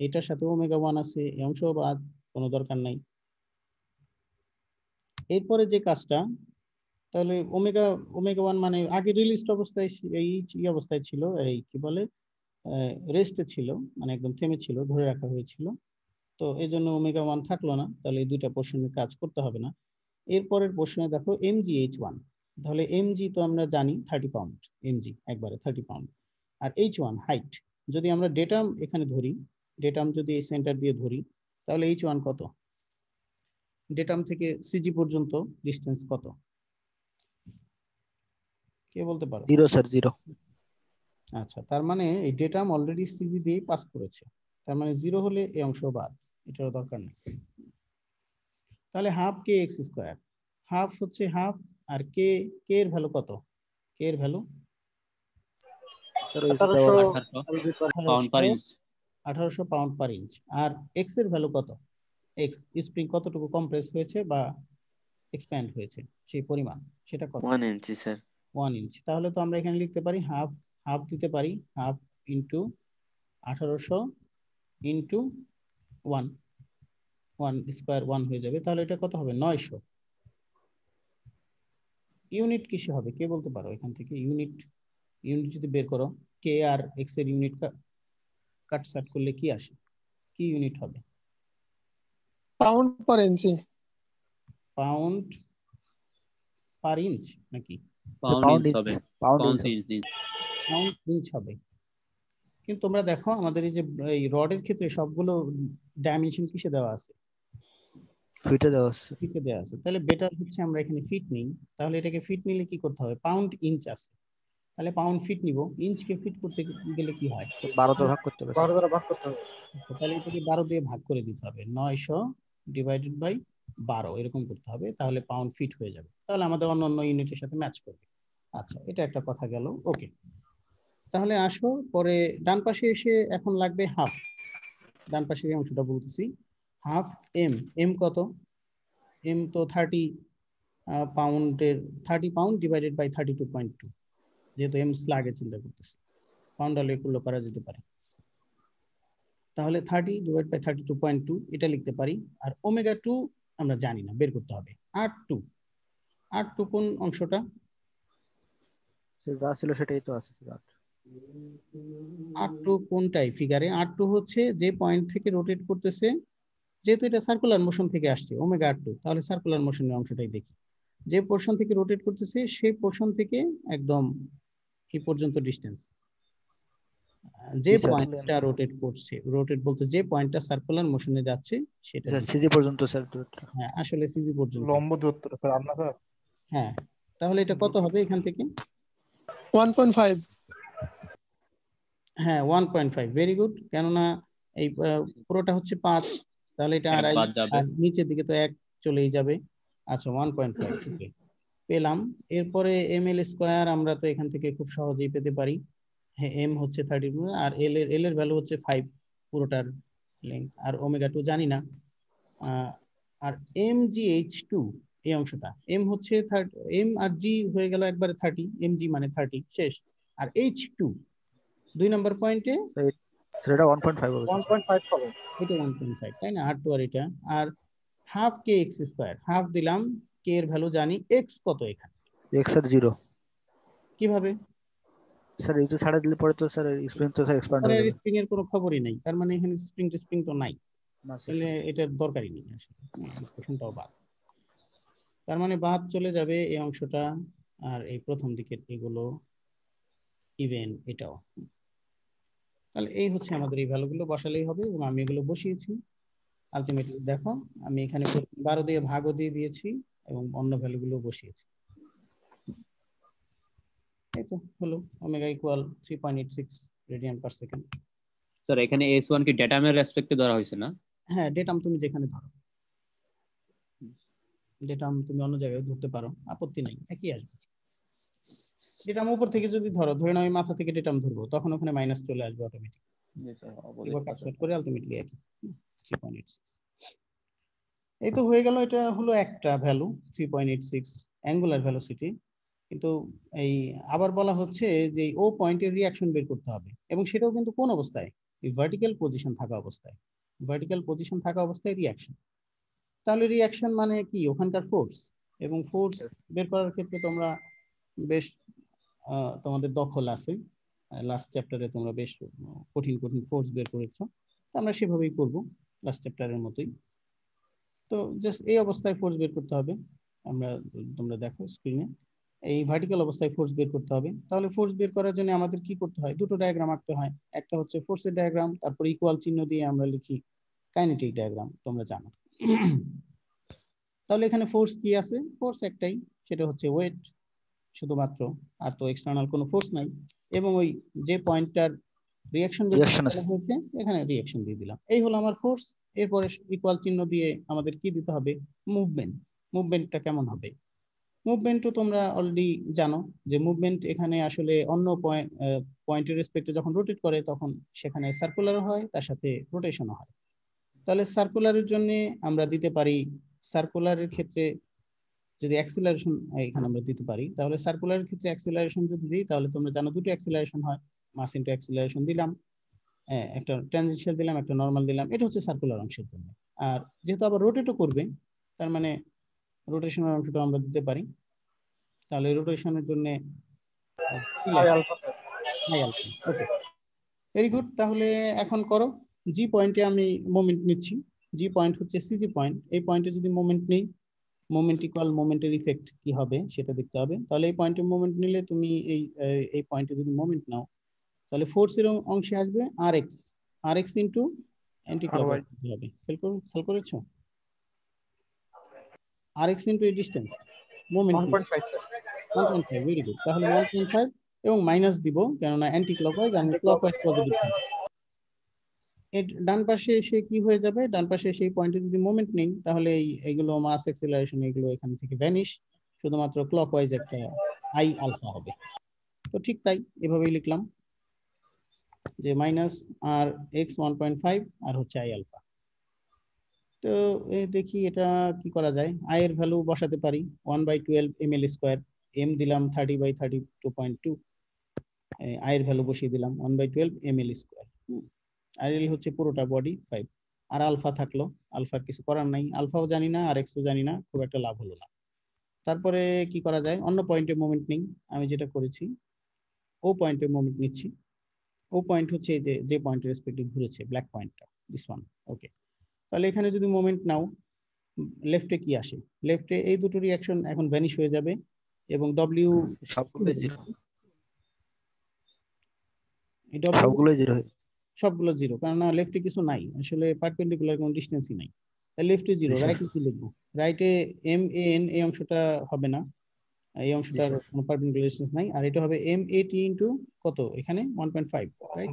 এটার সাথে ওমেগা 1 আছে, এই অংশ বাদ, কোনো দরকার নাই। এরপরে যে কাজটা, তাহলে ওমেগা ওমেগা 1 মানে আগে রিলিজড অবস্থায় এই অবস্থায় ছিল, এই কি বলে রেস্টে ছিল, মানে একদম থেমে ছিল, ধরে রাখা হয়েছিল। তো এই জন্য ওমেগা 1 থাকলো না, তাহলে এই দুইটা পোর্শনের কাজ করতে হবে না। এরপরের পোর্শনে দেখো mgh1, তাহলে mg তো আমরা জানি 30 পাউন্ড, mg একবারে 30 পাউন্ড। আর h1 হাইট, যদি আমরা ডেটাম এখানে ধরি, ডেটাম যদি এই সেন্টার দিয়ে ধরি, তাহলে h1 কত, ডেটাম থেকে সিজি পর্যন্ত ডিসটেন্স কত, কে বলতে পারো? 0 স্যার, 0। আচ্ছা, তার মানে এই ডেটাম অলরেডি সিজি দিয়ে পাস করেছে, তার মানে 0 হলে এই অংশ বাদ, এটার দরকার নেই। তাহলে হাফ কে এক্স স্কোয়ার, হাফ হচ্ছে হাফ, আর কে, কে এর ভ্যালু কত, কে এর ভ্যালু স্যার ওই যে দেওয়া আছে। 1800 pound per inch. 1800 pound per inch. আর এক্স এর ভ্যালু কত, এক্স স্প্রিং কতটুকু কম্প্রেস হয়েছে বা এক্সপ্যান্ড হয়েছে সেই পরিমাণ, সেটা কত? 1 ইঞ্চি স্যার। 1 ইঞ্চ। তাহলে তো আমরা এখানে লিখতে পারি হাফ, হাফ দিতে পারি, হাফ ইন্টু 1800 ইন্টু 1, 1 স্কোয়ার 1 হয়ে যাবে। তাহলে এটা কত হবে, 900। ইউনিট কিসে হবে কে বলতে পারো এখান থেকে? ইউনিট, ইউনিট যদি বের করো কে আর এক্স এর ইউনিট কাটসাট করলে কি আসে, কি ইউনিট হবে? পাউন্ড পার ইঞ্চি। পাউন্ড পার ইঞ্চ নাকি পাউন্ড ইঞ্চ হবে, pound pound inch inch pound inch হবে? কিন্তু তোমরা দেখো আমাদের এই যে এই রডের ক্ষেত্রে সবগুলো ডাইমেনশন কিসে দেওয়া আছে? ফিটে দেওয়া আছে। ফিটে দেওয়া আছে। তাহলে বেটার হচ্ছে আমরা এখানে ফিট নিই। তাহলে এটাকে ফিট নিলে কি করতে হবে? পাউন্ড ইঞ্চ আছে, তাহলে পাউন্ড ফিট নিব। ইঞ্চকে ফিট করতে গেলে কি হয়? 12 দ্বারা ভাগ করতে হবে। 12 দ্বারা ভাগ করতে হবে। আচ্ছা, তাহলে এটাকে 12 দিয়ে ভাগ করে দিতে হবে, 900 ডিভাইডেড বাই 12 এরকম করতে হবে, তাহলে পাউন্ড ফিট হয়ে যাবে। তাহলে আমাদের অন্য ইউনিটের সাথে ম্যাচ করবে। আচ্ছা, এটা একটা কথা গেল। ওকে, তাহলে আসো পরে ডান পাশে এসে এখন লাগবে হাফ। ডান পাশের এই অংশটা বলতেছি, হাফ এম। এম কত? এম তো 30 পাউন্ডের 30 পাউন্ড ডিভাইডেড বাই 32.2, যেহেতু এম স্লাগে চিন্তা করতেছি, পাউন্ড হলে এগুলো করা যেতে পারে। তাহলে 30 ডিভাইড বাই 32.2 এটা লিখতে পারি। আর ওমেগা 2 আমরা জানি না, বের করতে হবে। R2 কোন অংশটা? যা ছিল সেটাই তো আছে। R2 কোনটাই ফিগারে? R2 হচ্ছে যে পয়েন্ট থেকে রোটেট করতেছে, যেহেতু এটা সার্কুলার মোশন থেকে আসছে ওমেগা R2, তাহলে সার্কুলার মোশনের অংশটাই দেখি। যে পোর্শন থেকে রোটেট করতেছে সেই পোর্শন থেকে একদম এই পর্যন্ত ডিসটেন্স, যে পয়েন্টটা রোটেট করছে, রোটেট বলতে যে পয়েন্টটা সার্কুলার মোশনে যাচ্ছে সেটা। সিজি পর্যন্ত স্যার দূরত্ব। হ্যাঁ, আসলে সিজি পর্যন্ত লম্ব দূরত্ব স্যার আপনার স্যার। হ্যাঁ, তাহলে এটা কত হবে এখান থেকে? 1.5। হ্যাঁ, 1.5। ভেরি গুড, কেননা এই পুরোটা হচ্ছে 5, তাহলে এটা এক আড়াই, বাদ যাবে। আর নিচের দিকে তো 1 চলেই যাবে। আচ্ছা, 1.5 ওকে পেলাম। এরপরে ml স্কয়ার আমরা তো এখান থেকে খুব সহজেই পেতে পারি। হ্যাঁ, m হচ্ছে 30 আর l এর ভ্যালু হচ্ছে 5 পুরোটার লেংথ, আর ওমেগা 2 জানি না। আর mgh2 এই অংশটা, m হচ্ছে m আর g হয়ে গেল একবারে 30, mg মানে 30 শেষ। আর h2 2 নম্বর পয়েন্টে সেটা 1.5 হবে। 1.5 হবে। এটা 1.5 তাই না? R2 আর এটা। আর হাফ কে এক্স স্কয়ার, হাফ দিলাম, কে এর ভ্যালু জানি, এক্স কত এখানে? x এর 0। কিভাবে? স্যার এই তো ছাড়া দিলে পরে তো স্যার স্প্রিং তো স্যার এক্সপ্যান্ড হয়ে যাবে। স্প্রিং এর কোনো খবরই নাই, তার মানে এখানে স্প্রিং তো নাই, না স্যার। তাহলে এটার দরকারই নেই আসলে, প্রথমটাও বাদ। তার মানে বাদ চলে যাবে এই অংশটা, আর এই প্রথম দিকের এগুলো ইভেন এটাও। তাহলে এই হচ্ছে আমাদের এই ভ্যালুগুলো বসালেই হবে, এবং আমি এগুলো বসিয়েছি। আলটিমেটলি দেখো আমি এখানে 12 দিয়ে ভাগও দিয়ে দিয়েছি এবং অন্য ভ্যালুগুলো বসিয়েছি। এই তো হলো omega equal 3.86 radian per second. Sir এখানে S1 কি ডেটামের রেসপেক্টে ধরা হয়েছে না? হ্যাঁ, ডেটাম তুমি যেখানে ধরো, ডেটাম তুমি অন্য জায়গায় ধরতে পারো, আপত্তি নেই, একই আসবে। ডেটাম উপর থেকে যদি ধরো, ধরে নাও আমি মাথা থেকে ডেটাম ধরবো, তখন ওখানে মাইনাস চলে আসবে অটোমেটিক। এবার কাটসাট করে আলটিমেটলি একই 3.86। এই তো হয়ে গেল। এটা হলো একটা ভ্যালু 3.86 অ্যাঙ্গুলার ভেলোসিটি। কিন্তু এই আবার বলা হচ্ছে যে ও পয়েন্টের রিঅ্যাকশন বের করতে হবে, এবং সেটাও কিন্তু কোন অবস্থায়? এই ভার্টিক্যাল পজিশন থাকা অবস্থায়, ভার্টিক্যাল পজিশন থাকা অবস্থায় রিঅ্যাকশন। তাহলে রিঅ্যাকশন মানে কি? ওখানকার ফোর্স, এবং ফোর্স বের করার ক্ষেত্রে তোমরা বেশ তোমাদের দখল আছে। লাস্ট চ্যাপ্টারে তোমরা বেশ কঠিন কঠিন ফোর্স বের করেছো, আমরা সেভাবেই করব লাস্ট চ্যাপ্টারের মতোই। তো জাস্ট এই অবস্থায় ফোর্স বের করতে হবে। আমরা, তোমরা দেখো স্ক্রিনে, এই ভার্টিক্যাল অবস্থায় ফোর্স বের করতে হবে। তাহলে ফোর্স বের করার জন্য আমাদের কি করতে হয়? দুটো ডায়াগ্রাম আঁকতে হয়। একটা হচ্ছে ফোর্সের ডায়াগ্রাম, তারপর ইকুয়াল চিহ্ন দিয়ে আমরা লিখি কাইনেটিক ডায়াগ্রাম, তোমরা জানো। তাহলে এখানে ফোর্স কি আছে? ফোর্স একটাই, সেটা হচ্ছে ওয়েট শুধুমাত্র, আর তো এক্সটার্নাল কোনো ফোর্স নাই। এবং ওই যে পয়েন্টটার রিঅ্যাকশন হয়েছে এখানে রিঅ্যাকশন দিয়ে দিলাম, এই হলো আমার ফোর্স। এরপরে ইকুয়াল চিহ্ন দিয়ে আমাদের কি দিতে হবে? মুভমেন্ট। মুভমেন্টটা কেমন হবে? মুভমেন্টও তোমরা অলরেডি জানো যে মুভমেন্ট এখানে আসলে অন্য পয়েন্টের রেসপেক্টে যখন রোটেট করে তখন সেখানে সার্কুলার হয়, তার সাথে রোটেশনও হয়। তাহলে সার্কুলারের জন্য আমরা দিতে পারি, সার্কুলারের ক্ষেত্রে যদি অ্যাক্সিলারেশন এখানে আমরা দিতে পারি, তাহলে সার্কুলারের ক্ষেত্রে অ্যাক্সিলারেশন যদি দিই, তাহলে তোমরা জানো দুটো অ্যাক্সিলারেশন হয়, মাস ইনটু অ্যাক্সিলারেশন দিলাম, একটা ট্রানজিশন দিলাম, একটা নরমাল দিলাম। এটা হচ্ছে সার্কুলার অংশের জন্য। আর যেহেতু আবার রোটেটও করবে, তার মানে রোটেশনের অংশটা আমরা দিতে পারি। তাহলে রোটেশনের জন্য I alpha. Okay, very good. তাহলে এখন করো, জি পয়েন্টে আমি মোমেন্ট নিচ্ছি। জি পয়েন্ট হচ্ছে সিজি পয়েন্ট। এই পয়েন্টে যদি মোমেন্ট নেই, মোমেন্ট ইকুয়াল মোমেন্টের ইফেক্ট কি হবে সেটা দেখতে হবে। তাহলে এই পয়েন্টে মোমেন্ট নিলে তুমি এই পয়েন্টে যদি মোমেন্ট নাও, তাহলে ফোর্সের অংশে আসবে আর এক্স ইন্টু অ্যান্টি ক্লকওয়াইজ হবে। খেয়াল করেছো? আর এক্স ইন্টু এই distance moment 1.5 sir. 1.5, very good. তাহলে 1.5 এবং মাইনাস দিব, কেননা অ্যান্টি ক্লকওয়াইজ আর ক্লকওয়াইজ পজিটিভ থাকবে। এর ডান পাশে এসে কি হয়ে যাবে, ডান পাশে সেই পয়েন্টে যদি মোমেন্ট নেই, তাহলে এইগুলো মাস অ্যাক্সেলারেশন এগুলো এখান থেকে ভ্যানিশ, শুধুমাত্র ক্লকওয়াইজ একটা আই আলফা হবে। তো ঠিক তাই, এভাবেই লিখলাম যে মাইনাস আর এক্স 1.5 আর হচ্ছে আই আলফা। তো দেখি এটা কি করা যায়। আই এর ভ্যালু বসাতে পারি 1/12 ml স্কোয়ার, এম দিলাম 30/32.2, আই এর ভ্যালু বসিয়ে দিলাম 1/12 ml স্কোয়ার। আর এল হচ্ছে পুরোটা বডি 5, আর আলফা থাকলো। আলফার কিছু করার নাই, আলফাও জানি না আর এক্সও জানি না, খুব একটা লাভ হলো না। তারপরে কি করা যায়, অন্য পয়েন্টে মোমেন্ট নেই। আমি যেটা করেছি ও পয়েন্টে মোমেন্ট নিচ্ছি। ও পয়েন্ট হচ্ছে যে পয়েন্টের রেসপেক্টিভ ঘুরেছে, ব্ল্যাক পয়েন্টটা, দিস ওয়ান। ওকে, তাহলে এখানে যদি মোমেন্ট নাও, লেফটে কি আসে, লেফটে এই দুটো রিঅ্যাকশন এখন ভ্যানিশ হয়ে যাবে এবং ডব্লিউ সবগুলো জিরো, কারণ লেফটে কিছু নাই, আসলে পারপেন্ডিকুলার কোনো ডিসটেন্সই নাই। লেফটে জিরো, রাইটে কি লিখবো, রাইটে এম এ এন, এই অংশটা হবে না, এই অংশটার কোনো পারপেন্ডিকুলার ডিসটেন্স নাই। আর এটা হবে এম এ টি ইনটু কত, এখানে 1.5, রাইট?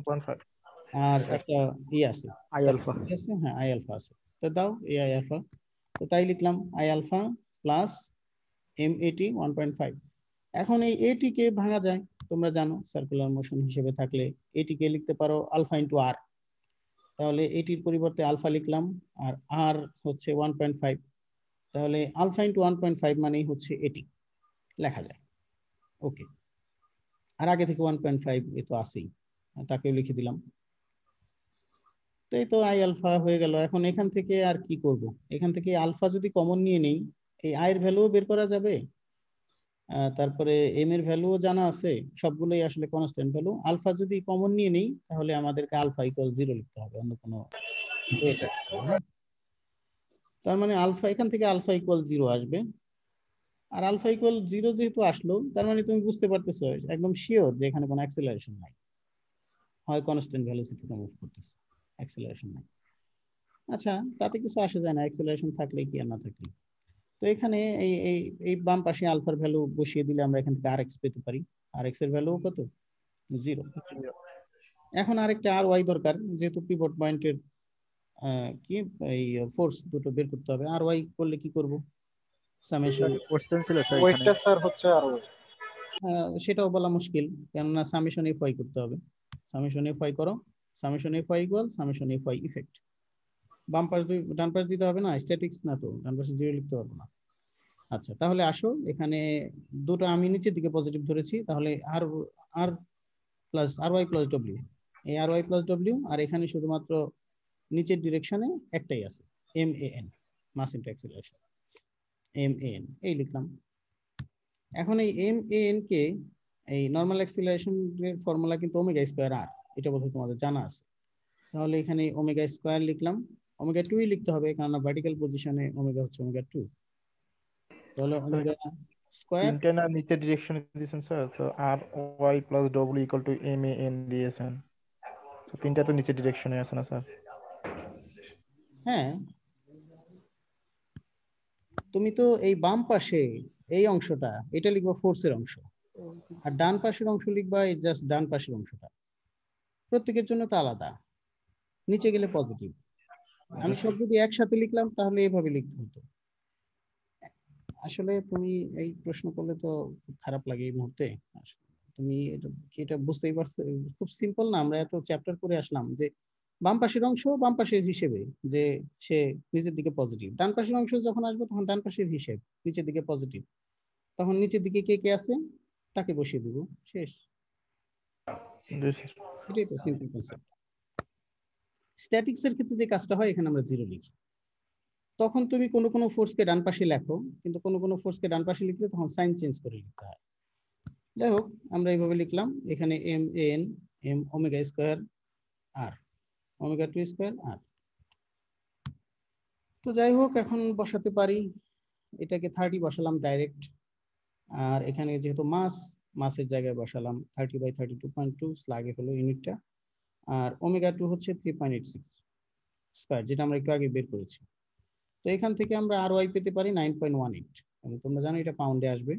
আর একটা আছে আই আলফা, হ্যাঁ আই আলফা আছে, তো দাও এই আই আলফা। তো তাই লিখলাম I alpha plus M A টি 1.5। এখন এই এটি কে ভাঙা যায়, তোমরা জানো সার্কুলার মোশন হিসেবে থাকলে এটিকে লিখতে পারো আলফা ইন্টু আর। তাহলে এটির পরিবর্তে আলফা লিখলাম, আর আর হচ্ছে 1.5, তাহলে আলফা ইন্টু 1.5 মানেই হচ্ছে এটি, লেখা যায়। ওকে, আর আগে থেকে 1.5 এ তো আছেই, তাকেও লিখে দিলাম। তো এই তো আই আলফা হয়ে গেল। এখন এখান থেকে আর কি করব, এখান থেকে আলফা যদি কমন নিয়ে নেই, এই আই এর ভ্যালুও বের করা যাবে, তারপরে এম এর ভ্যালুও জানা আছে, সবগুলোই আসলে কনস্ট্যান্ট ভ্যালু। আলফা যদি কমন নিয়ে নেই, তাহলে আমাদেরকে আলফা ইকুয়াল 0 লিখতে হবে, অন্য কোনো। তার মানে আলফা, এখান থেকে আলফা ইকুয়াল 0 আসবে। আর আলফা ইকুয়াল 0 যেহেতু আসলো, তার মানে তুমি বুঝতে পারতেছো একদম শিওর যে এখানে কোনো অ্যাক্সেলারেশন নাই, হয় কনস্ট্যান্ট ভ্যালোসিটিতে মুভ করতেছে, অ্যাক্সেলারেশন নাই। আচ্ছা, তাতে কিছু আসে যায় না, অ্যাক্সেলারেশন থাকলে কি আর না থাকলে। তো এখানে এই এই এই বাম পাশে আলফার ভ্যালু বসিয়ে দিলে আমরা এখান থেকে আর এক্স পেতে পারি। আর এক্স এর ভ্যালু কত, 0। এখন আরেকটা আর ওয়াই দরকার, যেহেতু পিভট পয়েন্টের কি এই ফোর্স দুটো বের করতে হবে। আর ওয়াই করলে কি করব, সামেশন। কোশ্চেন ছিল স্যার এখানে, ওয়েটটা স্যার হচ্ছে আর ওয়েট। সেটাও বলা মুশকিল, কেননা সামেশন এফ ওয়াই করতে হবে। সামেশন এফ ওয়াই করো, summation F Y equal summation F Y effect. বাম পাশ ডান পাশ দিতে হবে না, স্ট্যাটিক্স না তো, ডান পাশে 0 লিখতে পারবো না। আচ্ছা, তাহলে আসো এখানে দুটো আমি নিচের দিকে পজিটিভ ধরেছি, তাহলে আর R plus R Y plus W, এই আর ওয়াই প্লাস ডব্লিউ, আর এখানে শুধুমাত্র নিচের ডিরেকশনে একটাই আছে, M A N, mass into acceleration, M A N, এই লিখলাম। এখন এই এম এ এন কে, এই নরমাল অ্যাক্সিলারেশনের ফর্মুলা কিন্তু ওমেগা স্কয়ার আর, এটা বোধহয় তোমাদের জানা আছে। তাহলে এখানে ওমেগা স্কয়ার লিখলাম, ওমেগা 2 লিখতে হবে, কারণ ভার্টিক্যাল পজিশনে ওমেগা হচ্ছে ওমেগা 2। তাহলে ওমেগা স্কয়ার, ইন্টারনাল নিচের ডিরেকশনে দিয়েছেন স্যার, তো আর Y plus W equal to M A N দিয়েছেন, তো তিনটা তো নিচের ডিরেকশনে আছে না স্যার? হ্যাঁ, তুমি তো এই বাম পাশে এই অংশটা, এটা লিখবা ফোর্সের অংশ, আর ডান পাশের অংশ লিখবা এই জাস্ট ডান পাশের অংশটা। প্রত্যেকের জন্য তো আলাদা, নিচে গেলে পজিটিভ। আমি সব যদি একসাথে লিখলাম তাহলে এইভাবে লিখতে হতো। আসলে তুমি এই প্রশ্ন করলে তো খুব খারাপ লাগে এই মুহূর্তে। তুমি এটা বুঝতেই পারছো, খুব সিম্পল না, আমরা এত চ্যাপ্টার করে আসলাম যে বাম পাশের অংশ বাম পাশের হিসেবে, যে সে নিচের দিকে পজিটিভ, ডান পাশের অংশ যখন আসবে তখন ডান পাশের হিসেব নিচের দিকে পজিটিভ, তখন নিচের দিকে কে কে আছে তাকে বসিয়ে দিব, শেষ। এটাই তো সিম্পল কনসেপ্ট। স্ট্যাটিক্স এর ক্ষেত্রে যে কাজটা হয়, এখানে আমরা 0 লিখি, তখন তুমি কোনো কোনো ফোর্সকে ডান পাশে লেখো, কিন্তু কোনো কোনো ফোর্সকে ডান পাশে লিখলে তখন সাইন চেঞ্জ করে লিখতে হয়। যাই হোক আমরা এইভাবে লিখলাম, এখানে M N M omega square R omega 2 square R. তো যাই হোক এখন বসাতে পারি, এটাকে 30 বসালাম ডাইরেক্ট, আর এখানে যেহেতু মাসের জায়গায় বসালাম 30/32.2 স্লাগে হলো ইউনিটটা, আর ওমেগা 2 হচ্ছে 3.86 স্কয়ার, যেটা আমরা একটু আগে বের করেছি। তো এখান থেকে আমরা আর ওয়াই পেতে পারি 9.18, এবং তোমরা জানো এটা পাউন্ডে আসবে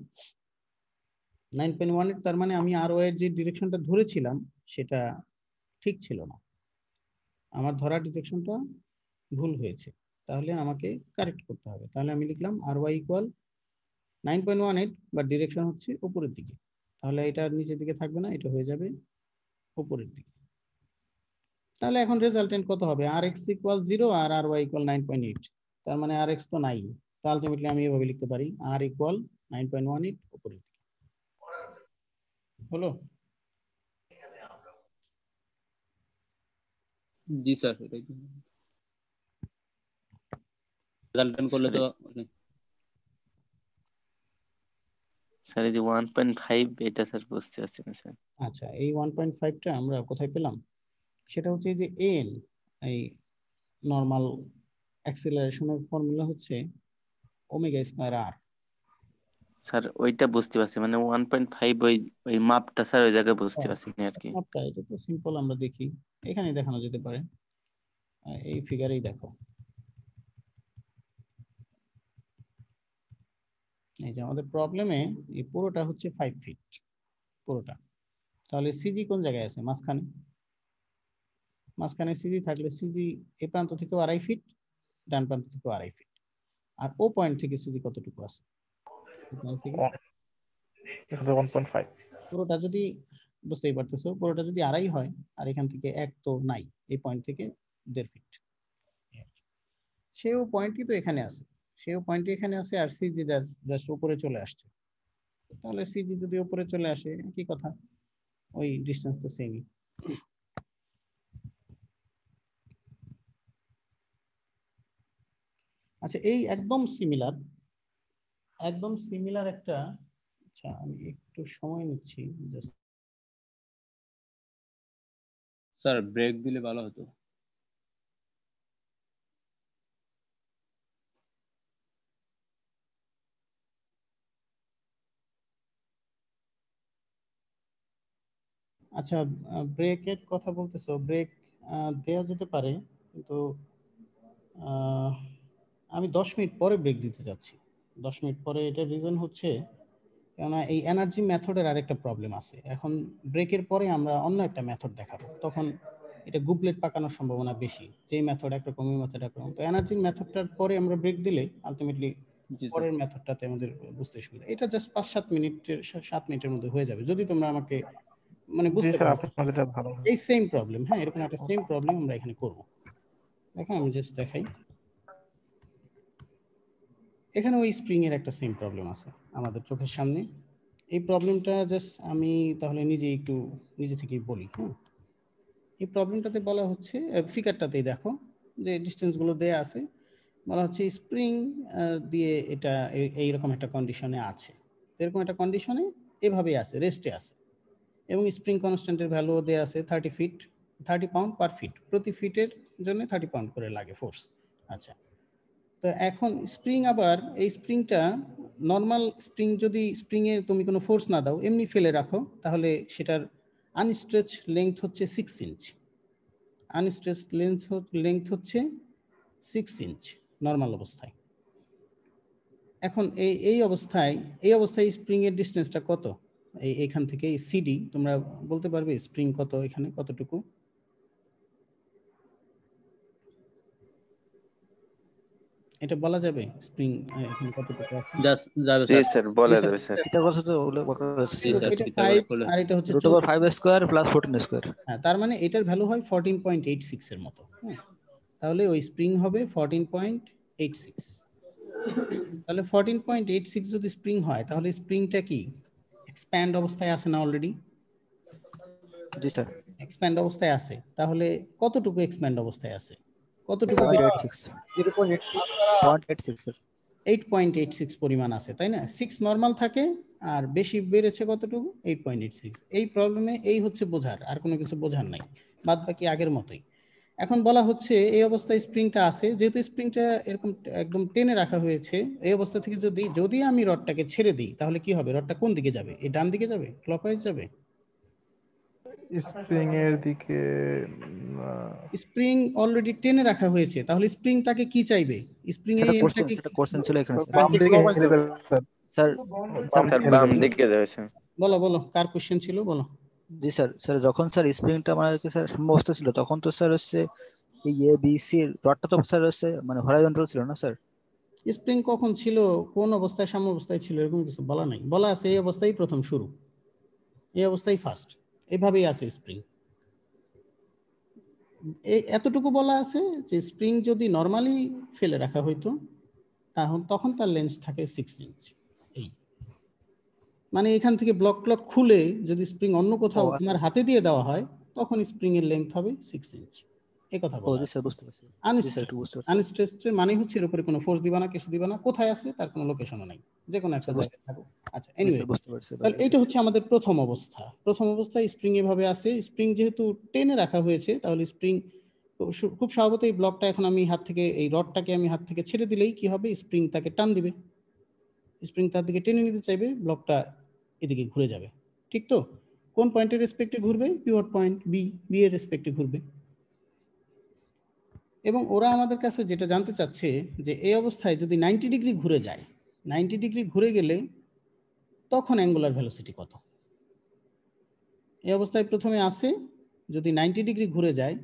9.18। তার মানে আমি আর ওয়াই এর যে ডিরেকশনটা ধরেছিলাম সেটা ঠিক ছিল না, আমার ধরা ডিরেকশনটা ভুল হয়েছে, তাহলে আমাকে কারেক্ট করতে হবে। তাহলে আমি লিখলাম আর ওয়াই ইকুয়াল 9.18, বাট ডিরেকশন হচ্ছে উপরের দিকে, তাহলে এটা নিচের দিকে থাকবে না, এটা হয়ে যাবে উপরের দিকে। তাহলে এখন রেজাল্টেন্ট কত হবে, আর এক্স ইকুয়াল 0 আর আর ওয়াই ইকুয়াল 9.8, তার মানে আর এক্স তো নাই, তো আলটিমেটলি আমি এভাবে লিখতে পারি আর ইকুয়াল 9.18 উপরের দিকে। হলো? জি স্যার, রেজাল্টেন্ট করলে তো স্যার এই যে 1.5 এটা স্যার বুঝতে পারছি না স্যার। আচ্ছা, এই 1.5টা আমরা কোথায় পেলাম, সেটা হচ্ছে যে এন, এই নরমাল অ্যাক্সিলারেশনের ফর্মুলা হচ্ছে ওমেগা স্কয়ার আর। স্যার ওইটা বুঝতে পারছি, মানে 1.5 ওই মাপটা স্যার ওই জায়গায় বুঝতে পারছি না আর কি। মাপটা এটা তো সিম্পল, আমরা দেখি এখানে দেখানো যেতে পারে, এই ফিগারেই দেখো, এই যে আমাদের প্রবলেমে এই পুরোটা হচ্ছে 5 ফিট পুরোটা, তাহলে সিজি কোন জায়গায় আছে, মাঝখানে। মাঝখানে সিজি থাকলে সিজি এই প্রান্ত থেকে 2.5 ফিট, ডান প্রান্ত থেকে 2.5 ফিট, আর ও পয়েন্ট থেকে সিজি কতটুকু আছে, পুরোটা যদি, বুঝতেই পারতেছো, পুরোটা যদি 2.5 হয় আর এখান থেকে 1 তো নাই, এই পয়েন্ট থেকে 1.5 ফিট, সেও পয়েন্টই তো এখানে আছে, সেও পয়েন্টই এখানে আছে, আর সিজি জাস্ট উপরে চলে আসছে, তাহলে সিজি যদি উপরে চলে আসে কি কথা, ওই ডিসটেন্স তো সেমই। আচ্ছা, এই একদম সিমিলার একটা, আচ্ছা আমি একটু সময় নিচ্ছি জাস্ট। স্যার ব্রেক দিলে ভালো হতো। আচ্ছা, ব্রেকের কথা বলতেছো, ব্রেক দেয়া যেতে পারে, কিন্তু আমি 10 মিনিট পরে ব্রেক দিতে যাচ্ছি, 10 মিনিট পরে। এটার রিজন হচ্ছে কেননা এই এনার্জি মেথডের আরেকটা প্রবলেম আছে, এখন ব্রেকের পরে আমরা অন্য একটা মেথড দেখাবো, তখন এটা গুবলেট পাকানোর সম্ভাবনা বেশি, যেই মেথড একরকম ওই মেথড একরকম। তো এনার্জির মেথডটার পরে আমরা ব্রেক দিলে আলটিমেটলি পরের মেথডটাতে আমাদের বুঝতে সুবিধা। এটা জাস্ট 5-7 মিনিটের মধ্যে হয়ে যাবে, যদি তোমরা আমাকে মানে বুঝতে পারো এই সেম প্রবলেম। হ্যাঁ, এরকম একটা সেম প্রবলেম আমরা এখানে করব। দেখো আমি জাস্ট দেখাই, এখানে ওই স্প্রিং এর একটা সেম প্রবলেম আছে আমাদের চোখের সামনে। এই প্রবলেমটা জাস্ট আমি তাহলে নিজে থেকেই বলি। হ্যাঁ, এই প্রবলেমটাতে বলা হচ্ছে, ফিগারটাতেই দেখো যে ডিস্টেন্সগুলো দেয়া আছে, বলা হচ্ছে স্প্রিং দিয়ে এটা এইরকম একটা কন্ডিশনে আছে, এরকম একটা কন্ডিশনে এভাবেই আছে, রেস্টে আছে, এবং স্প্রিং কনস্ট্যান্টের ভ্যালু দেয়া আছে 30 পাউন্ড পার ফিট, প্রতি ফিটের জন্য 30 পাউন্ড করে লাগে ফোর্স। আচ্ছা, তো এখন স্প্রিং, আবার এই স্প্রিংটা নর্মাল স্প্রিং, যদি স্প্রিংয়ে তুমি কোনো ফোর্স না দাও, এমনি ফেলে রাখো, তাহলে সেটার আনস্ট্রেচ লেংথ হচ্ছে 6 ইঞ্চ, আনস্ট্রেচ লেংথ হচ্ছে 6 ইঞ্চ নর্মাল অবস্থায়। এখন এই অবস্থায় স্প্রিং এর ডিসটেন্সটা কত, এইখান থেকে সিডি তোমরা বলতে পারবে স্প্রিং কত, এখানে কতটুকু? এটা বলা যাবে স্প্রিং এখানে কতটুকু আছে? যাবে জি স্যার, বলা যাবে স্যার। এটা করছে তো উল্লেখ করছে এটা 5 আর এটা হচ্ছে √5 স্কয়ার প্লাস 14 স্কয়ার। হ্যাঁ, তার মানে এটার ভ্যালু হয় 14.86 এর মতো। হ্যাঁ, তাহলে ওই স্প্রিং হবে 14.86। তাহলে 14.86 যদি স্প্রিং হয়, তাহলে স্প্রিংটা কি এক্সপ্যান্ড অবস্থায় আছে না অলরেডি? জি স্যার, এক্সপ্যান্ড অবস্থায় আছে, তাহলে কতটুকু এক্সপ্যান্ড অবস্থায় আছে, কতটুকু? 0.86 স্যার। 8.86 পরিমাণ আছে, তাই না? 6 নরমাল থাকে আর বেশি বেড়েছে কতটুকু? 8.86। এই প্রবলেমে এই হচ্ছে বোঝার, আর কোনো কিছু বোঝার নাই, বাদ বাকি আগের মতোই। এখন বলা হচ্ছে এই অবস্থায় স্প্রিংটা আছে, যেহেতু স্প্রিংটা এরকম একদম টেনে রাখা হয়েছে, এই অবস্থা থেকে যদি আমি রডটাকে ছেড়ে দিই তাহলে কি হবে? রডটা কোন দিকে যাবে? এই ডান দিকে যাবে, ক্লকওয়াইজ যাবে? স্প্রিং এর দিকে স্প্রিং অলরেডি টেনে রাখা হয়েছে, তাহলে স্প্রিং তাকে কি চাইবে? স্প্রিং এই এন্ডটাকে সেটা কোশ্চেন ছিল এখানে স্যার। বাম দিকে হেলে যাবে স্যার। স্যার স্যার বাম দিকে যাচ্ছে। বলো কার কোশ্চেন ছিল, বলো। জি স্যার। স্যার যখন স্যার স্প্রিংটা মানে কি স্যার অবস্থা ছিল, তখন তো স্যার হচ্ছে এই এ বি সি রডটা তো স্যার হচ্ছে মানে হরাইজন্টাল ছিল না স্যার? স্প্রিং কখন ছিল, কোন অবস্থায়, সাম্য অবস্থায় ছিল, এরকম কিছু বলা নাই। বলা আছে এই অবস্থায় প্রথম শুরু, এই অবস্থায় ফার্স্ট, এইভাবেই আছে স্প্রিং। এই এতটুকু বলা আছে যে স্প্রিং যদি নরমালি ফেলে রাখা হইতো তখন তার লেন্স থাকে 6 ইঞ্চি। এই মানে এখান থেকে ব্লক খুলে যদি স্প্রিং অন্য কোথাও তোমার হাতে দিয়ে দেওয়া হয় তখন স্প্রিং এর লেন্থ হবে 6 ইঞ্চি। এই কথা বলা। জি স্যার, বুঝতে পারছি। আনস্ট্রেসড মানে হচ্ছে এর উপরে কোনো ফোর্স দিবা না, কিছু দিবা না, কোথায় আছে তার কোনো লোকেশনও নাই, যে কোনো একটা জায়গায় থাকো। আচ্ছা, এনিওয়ে, তাহলে এটা হচ্ছে আমাদের প্রথম অবস্থা। প্রথম অবস্থায় স্প্রিং এভাবে আছে। স্প্রিং যেহেতু টেনে রাখা হয়েছে, তাহলে স্প্রিং খুব স্বাভাবিক এই ব্লকটা এখন আমি হাত থেকে, এই রডটাকে আমি হাত থেকে ছেড়ে দিলেই কি হবে? স্প্রিং তাকে টান দিবে, স্প্রিং তার দিকে টেনে নিতে চাইবে, ব্লকটা এদিকে ঘুরে যাবে। ঠিক তো? কোন পয়েন্টের রেসপেক্টে ঘুরবে? পিভট পয়েন্ট বি এর রেসপেক্টে ঘুরবে। এবং ওরা আমাদের কাছে যেটা জানতে চাচ্ছে যে এই অবস্থায় যদি 90 ডিগ্রি ঘুরে যায়, 90 ডিগ্রি ঘুরে গেলে তখন অ্যাঙ্গুলার ভেলোসিটি কত? এই অবস্থায় প্রথমে আসে, যদি 90 ডিগ্রি ঘুরে যায়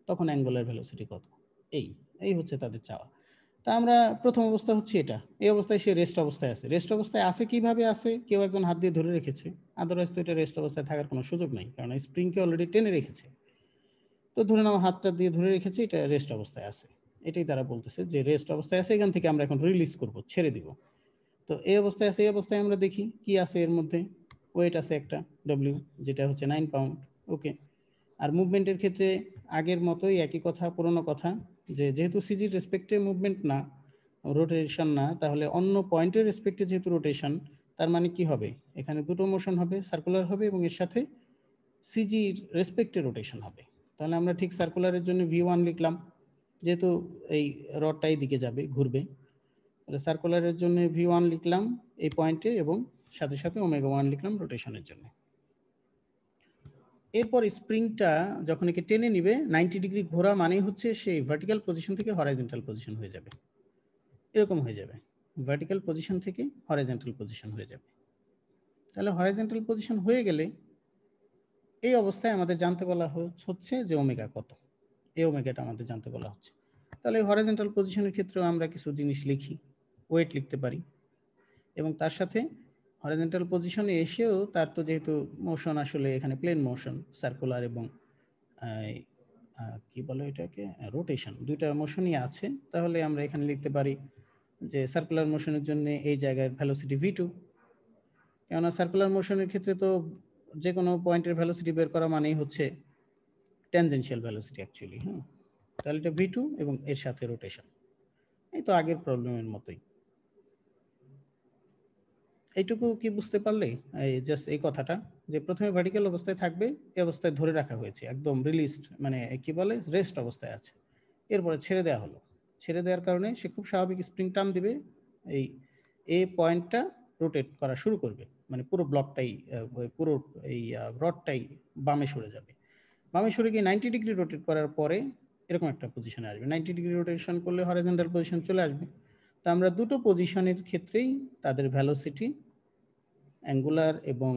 তখন অ্যাঙ্গুলার ভেলোসিটি কত? এই হচ্ছে তাদের চাওয়া। তা আমরা প্রথম অবস্থা হচ্ছে এটা, এই অবস্থায় সে রেস্ট অবস্থায় আছে। রেস্ট অবস্থায় আছে কিভাবে আছে? কেউ একজন হাত দিয়ে ধরে রেখেছে, আদারওয়াইজ তো এটা রেস্ট অবস্থায় থাকার কোনো সুযোগ নেই, কারণ স্প্রিংকে অলরেডি টেনে রেখেছে। তো ধরে নাও হাতটা দিয়ে ধরে রেখেছে, এটা রেস্ট অবস্থায় আছে। এটাই তারা বলতেছে যে রেস্ট অবস্থায় আছে, এখান থেকে আমরা এখন রিলিজ করব, ছেড়ে দিব। তো এই অবস্থায় আছে, এই অবস্থায় আমরা দেখি কি আছে এর মধ্যে। ওয়েট আছে একটা ডব্লিউ, যেটা হচ্ছে 9 পাউন্ড। ওকে, আর মুভমেন্টের ক্ষেত্রে আগের মতোই একই কথা, পুরনো কথা, যে যেহেতু সিজির রেসপেক্টে মুভমেন্ট না, রোটেশন না, তাহলে অন্য পয়েন্টের রেসপেক্টে যেহেতু রোটেশন, তার মানে কি হবে? এখানে দুটো মোশন হবে, সার্কুলার হবে এবং এর সাথে সিজির রেসপেক্টে রোটেশন হবে। তাহলে আমরা ঠিক সার্কুলারের জন্য V1 লিখলাম, যেহেতু এই রডটা এই দিকে যাবে, ঘুরবে। সার্কুলারের জন্য V1 লিখলাম এই পয়েন্টে, এবং সাথে সাথে ω1 লিখলাম রোটেশনের জন্য। এরপর স্প্রিংটা যখন একে টেনে নিবে, 90 ডিগ্রি ঘোরা মানে হচ্ছে সেই ভার্টিক্যাল পজিশন থেকে হরাইজন্টাল পজিশন হয়ে যাবে, এরকম হয়ে যাবে। ভার্টিক্যাল পজিশন থেকে হরাইজন্টাল পজিশন হয়ে যাবে। তাহলে হরাইজন্টাল পজিশন হয়ে গেলে এই অবস্থায় আমাদের জানতে বলা হচ্ছে যে ওমেগা কত, এই ওমেগাটা আমাদের জানতে বলা হচ্ছে। তাহলে হরাইজন্টাল পজিশনের ক্ষেত্রেও আমরা কিছু জিনিস লিখি, ওয়েট লিখতে পারি, এবং তার সাথে হরাইজন্টাল পজিশনে এসেও তার তো যেহেতু মোশন আসলে এখানে প্লেন মোশন, সার্কুলার এবং কি বলে এটাকে, রোটেশন, দুইটা মোশনই আছে। তাহলে আমরা এখানে লিখতে পারি যে সার্কুলার মোশনের জন্য এই জায়গার ভেলোসিটি V2, কেননা সার্কুলার মোশনের ক্ষেত্রে তো যে কোনো পয়েন্টের ভেলোসিটি বের করা মানেই হচ্ছে ট্যানজেনশিয়াল ভেলোসিটি অ্যাকচুয়ালি। তাহলে এটা V2 এবং এর সাথে রোটেশন। এই তো আগের প্রবলেমের মতোই। এইটুকু কি বুঝতে পারলে? এই জাস্ট এই কথাটা, যে প্রথমে ভার্টিক্যাল অবস্থায় থাকবে, এই অবস্থায় ধরে রাখা হয়েছে, একদম রিলিজড, মানে কি বলে, রেস্ট অবস্থায় আছে। এরপরে ছেড়ে দেওয়া হলো, ছেড়ে দেওয়ার কারণে সে খুব স্বাভাবিক স্প্রিং টান দিবে, এই পয়েন্টটা রোটেট করা শুরু করবে, মানে পুরো ব্লকটাই, পুরো এই রডটাই বামে সরে যাবে। বামে সরে গিয়ে 90 ডিগ্রি রোটেট করার পরে এরকম একটা পজিশনে আসবে। 90 ডিগ্রি রোটেশন করলে হরাইজন্টাল পজিশন চলে আসবে। তো আমরা দুটো পজিশনের ক্ষেত্রেই তাদের ভেলোসিটি, অ্যাঙ্গুলার এবং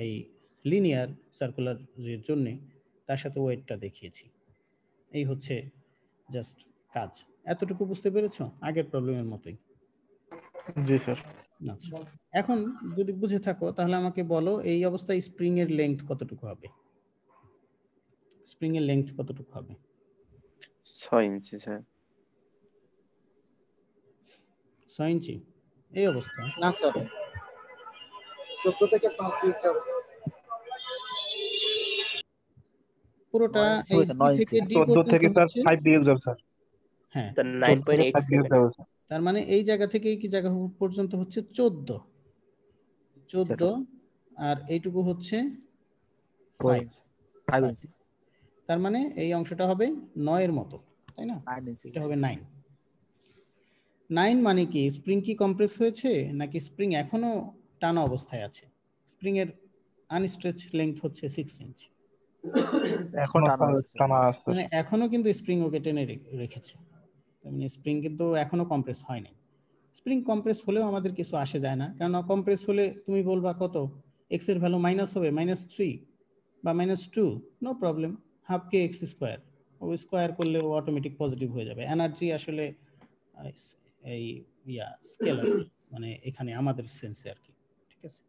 এই লিনিয়ার সার্কুলারের জন্য তার সাথে ওয়েটটা দেখিয়েছি। এই হচ্ছে জাস্ট কাজ। এতটুকু বুঝতে পেরেছো? আগের প্রবলেমের মতোই। জি স্যার। আচ্ছা, এখন যদি বুঝে থাকো তাহলে আমাকে বলো এই অবস্থায় স্প্রিং এর লেংথ কতটুকু হবে? স্প্রিং এর লেংথ কতটুকু হবে? 6 ইঞ্চি স্যার। 6 ইঞ্চি এই অবস্থায়? না স্যার, 14 থেকে 5 দিতে হবে। পুরোটা এই D থেকে D 14 থেকে পর্যন্ত স্যার হচ্ছে, 5 দিয়ে যাবে স্যার। হ্যাঁ 9.87 তার মানে এই জায়গা থেকে কি জায়গা পর্যন্ত হচ্ছে 14 আর এইটুকু হচ্ছে 5 5 ইঞ্চি তার মানে এই অংশটা হবে 9 এর মতো, তাই না? 9 ইঞ্চি এটা হবে 9। 9 মানে কি স্প্রিং কি কম্প্রেস হয়েছে নাকি স্প্রিং এখনো টানা অবস্থায় আছে? স্প্রিং এর আনস্ট্রেচ লেংথ হচ্ছে 6 ইঞ্চি, এখনো টানা আছে। মানে এখনো কিন্তু স্প্রিং ওকে টেনে রেখেছে, মানে স্প্রিং কিন্তু এখনো কম্প্রেস হয়নি। স্প্রিং কম্প্রেস হলেও আমাদের কিছু আসে যায় না, কারণ কম্প্রেস হলে তুমি বলবা কত এক্স এর ভ্যালু মাইনাস হবে -3 বা -2, নো প্রবলেম, হাফ কে এক্স স্কোয়ার, ও স্কোয়ার করলে ও অটোমেটিক পজিটিভ হয়ে যাবে। এনার্জি আসলে এই স্কেলার, মানে এখানে আমাদের সেন্সে আর কি, ঠিক আছে?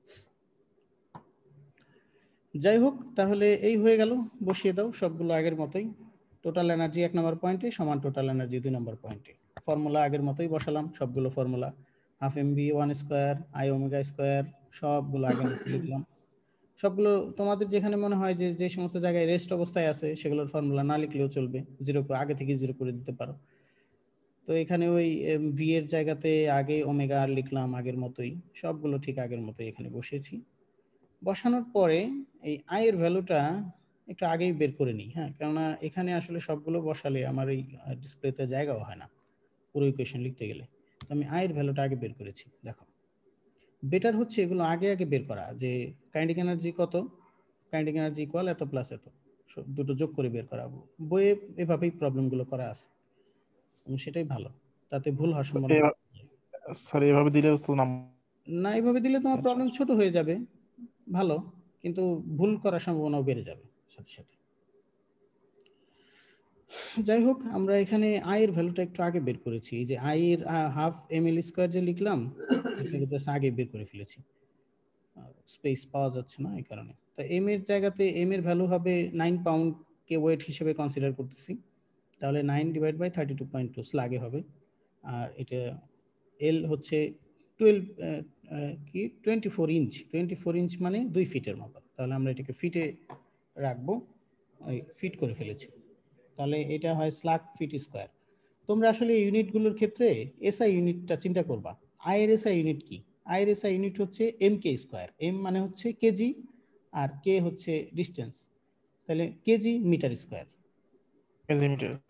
যাই হোক, তাহলে এই হয়ে গেল, বসিয়ে দাও সবগুলো আগের মতোই। টোটাল এনার্জি 1 নম্বর পয়েন্টে সমান টোটাল এনার্জি 2 নম্বর পয়েন্টে। ফর্মুলা আগের মতোই বসালাম, সবগুলো formula, half mv 1 square I omega square, সবগুলো আগের মতো লিখলাম। সবগুলো তোমাদের যেখানে মনে হয় যে যে সমস্ত জায়গায় রেস্ট অবস্থায় আছে সেগুলোর ফর্মুলা না লিখলেও চলবে, জিরো আগে থেকে জিরো করে দিতে পারো। তো এখানে ওই ভি এর জায়গাতে আগে ওমেগা আর লিখলাম আগের মতোই, সবগুলো ঠিক আগের মতোই এখানে বসিয়েছি। বসানোর পরে এই আই এর ভ্যালুটা একটু আগেই বের করে নিই, হ্যাঁ, কেননা এখানে আসলে সবগুলো বসালে আমার এই ডিসপ্লেতে জায়গাও হয় না পুরো ইকুয়েশন লিখতে গেলে। তো আমি আই এর ভ্যালুটা আগে বের করেছি। দেখো, বেটার হচ্ছে এগুলো আগে আগে বের করা, যে কাইনেটিক এনার্জি কত, কাইনেটিক এনার্জি ইকুয়াল এত প্লাস এত, দুটো যোগ করে বের করা। বইয়ে এভাবেই প্রবলেমগুলো করা আছে, সেটাই ভালো, তাতে ভুল হওয়ার সম্ভাবনা। স্যার এভাবে দিলে তো না, এভাবে দিলে তোমার প্রবলেম ছোট হয়ে যাবে, ভালো, কিন্তু ভুল করার সম্ভাবনাও বেড়ে যাবে সাথে সাথে। যাই হোক, আমরা এখানে আই এর ভ্যালুটা একটু আগে বের করেছি, যে আই এর হাফ ml স্কয়ার যে লিখলাম এটাকে জাস্ট আগে বের করে ফেলেছি, স্পেস পাওয়া যাচ্ছে না এই কারণে। তো এম এর জায়গাতে এম এর ভ্যালু হবে 9 পাউন্ড কে ওয়েট হিসেবে কনসিডার করতেছি, তাহলে 9 ডিভাইড বাই 32.2 স্লাগে হবে। আর এটা এল হচ্ছে 24 ইঞ্চ, 24 ইঞ্চ মানে 2 ফিটের মতো, তাহলে আমরা এটাকে ফিটে রাখবো, ফিট করে ফেলেছি, তাহলে এটা হয় স্লাগ ফিট স্কোয়ার। তোমরা আসলে ইউনিটগুলোর ক্ষেত্রে এসআই ইউনিটটা চিন্তা করবা। আই এর এসআই ইউনিট কি? আই এর এসআই ইউনিট হচ্ছে এম কে স্কোয়ার, এম মানে হচ্ছে কেজি আর কে হচ্ছে ডিস্টেন্স, তাহলে kg metre square,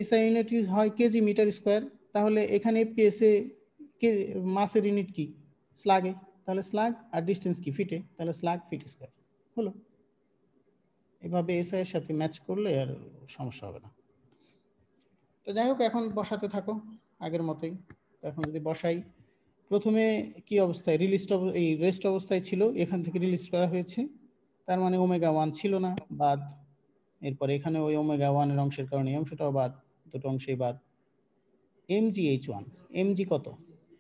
SI unit হয় কেজি মিটার স্কোয়ার। তাহলে এখানে পিএসএ কে মাসের ইউনিট কি? স্লাগে, তাহলে স্লাগ, আর ডিস্টেন্স কি? ফিটে, তাহলে স্লাগ ফিট স্কোয়ার হলো। এভাবে এসআই এর সাথে ম্যাচ করলে আর সমস্যা হবে না। তো যাই হোক, এখন বসাতে থাকো আগের মতোই। এখন যদি বসাই, প্রথমে কি অবস্থায় এই রেস্ট অবস্থায় ছিল, এখান থেকে রিলিজ করা হয়েছে, তার মানে ওমেগা 1 ছিল না, বাদ। এরপরে এখানে ওই ওমেগা 1 এর অংশের কারণে এই অংশটাও বাদ, দুটো অংশেই বাদ। এমজি H1, এমজি কত?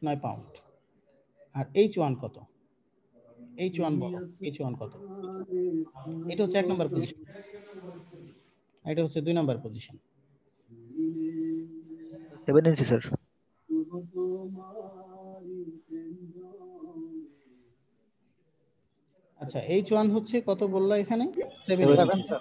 9 পাউন্ড। আর H1 কত? H1 বলো, H1 কত? এটা হচ্ছে 1 নম্বর পজিশন, এটা হচ্ছে 2 নম্বর পজিশন। 7 ইঞ্চি স্যার। আচ্ছা, H1 হচ্ছে কত বললা এখানে? 7 ইঞ্চি,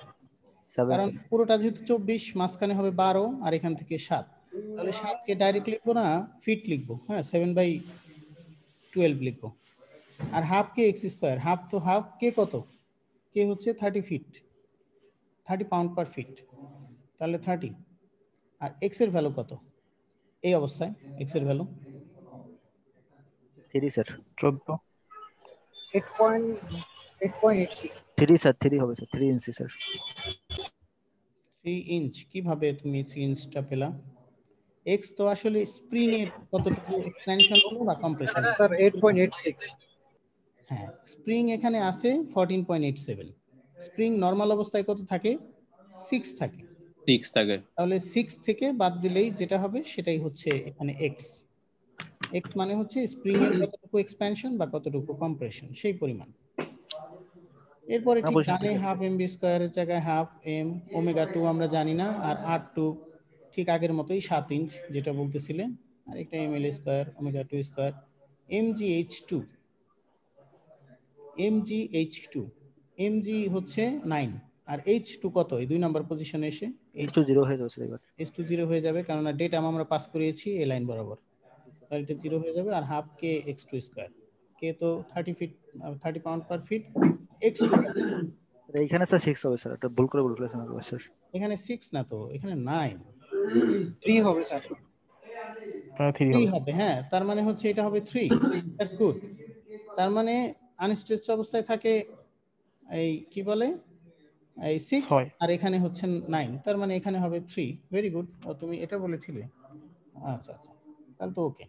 কারণ পুরোটা যেহেতু 24, মাঝখানে হবে 12 আর এখান থেকে 7, তাহলে 7 কে ডাইরেক্ট লিখবো না, ফিট লিখবো, হ্যাঁ, 7/12 লিখবো। আর হাফ কে এক্স স্কোয়ার, হাফ তো হাফ, কে কত? কে হচ্ছে 30 ফিট, 30 পাউন্ড পার ফিট, তাহলে 30। আর এক্স এর ভ্যালু কত এই অবস্থায়? এক্স এর ভ্যালু 3 স্যার। 14, 8.86 3 স্যার, 3 হবে স্যার, 3 ইঞ্চি স্যার। 3 ইঞ্চ কিভাবে তুমি 3 ইঞ্চটা পেলা? এক্স তো আসলে স্প্রিং এর কতটুকু এক্সটেনশন হলো বা কম্প্রেশন? স্যার 8.86। হ্যাঁ, স্প্রিং এখানে আছে 14.87, স্প্রিং নরমাল অবস্থায় কত থাকে? 6 থাকে, 6 থাকে, তাহলে 6 থেকে বাদ দিলেই যেটা হবে সেটাই হচ্ছে এখানে এক্স। এক্স মানে হচ্ছে স্প্রিং এর কতটুকু এক্সপ্যানশন বা কতটুকু কম্প্রেশন, সেই পরিমাণ। এরপরে ঠিক জানে হাফ এম বি স্কোয়ারের জায়গায় হাফ এম, ওমেগা 2 আমরা জানি না, আর R2 ঠিক আগের মতোই 7 ইঞ্চ যেটা বলতেছিলে, আর একটা ml square omega 2 square, mgh2, mg হচ্ছে 9, আর h2 কত এই 2 নম্বর পজিশনে এসে? h2 0 হয়ে যাচ্ছে এবার। h2 0 হয়ে যাবে, কারণ ডেটা আমরা পাস করিয়েছি এই লাইন বরাবর, তাহলে এটা 0 হয়ে যাবে। আর হাফ কে x2 স্কয়ার, কে তো 30 পাউন্ড পার ফিট, x2 স্যার এইখানে স্যার 6 হবে স্যার, এটা ভুল করে বলে ফেলেছেন আগে স্যার। এখানে 6 না তো, এখানে 9 3 হবে স্যার। 3 হবে। হ্যাঁ, তার মানে হচ্ছে এটা হবে 3। That's good. তার মানে আনস্ট্রেচড অবস্থায় থাকে এই কি বলে এই 6, আর এখানে হচ্ছে 9, তার মানে এখানে হবে 3। Very good. তুমি এটা বলেছিলে। আচ্ছা আচ্ছা, তাহলে তো ওকে।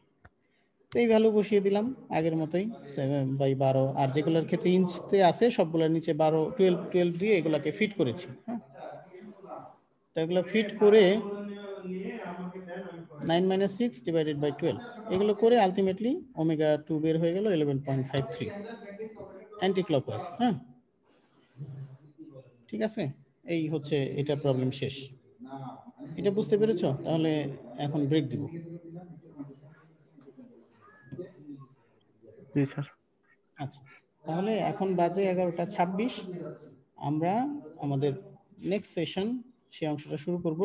তো এই ভ্যালু বসিয়ে দিলাম আগের মতোই 7/12, আর যেগুলোর ক্ষেত্রে ইঞ্চতে আছে সবগুলোর নিচে 12 12 দিয়ে এগুলাকে ফিট করেছি। হ্যাঁ, তো এগুলো ফিট করে 9 - 6 / 12 এগুলো করে আলটিমেটলি ওমেগা 2 বের হয়ে গেল 11.53 অ্যান্টি ক্লকওয়াইজ। হ্যাঁ, ঠিক আছে, এই হচ্ছে এটা প্রবলেম শেষ। এটা বুঝতে পেরেছো? তাহলে এখন ব্রেক দিব। জি স্যার। আচ্ছা, তাহলে এখন বাজে 11টা 26। আমরা আমাদের নেক্সট সেশন সেই অংশটা শুরু করব।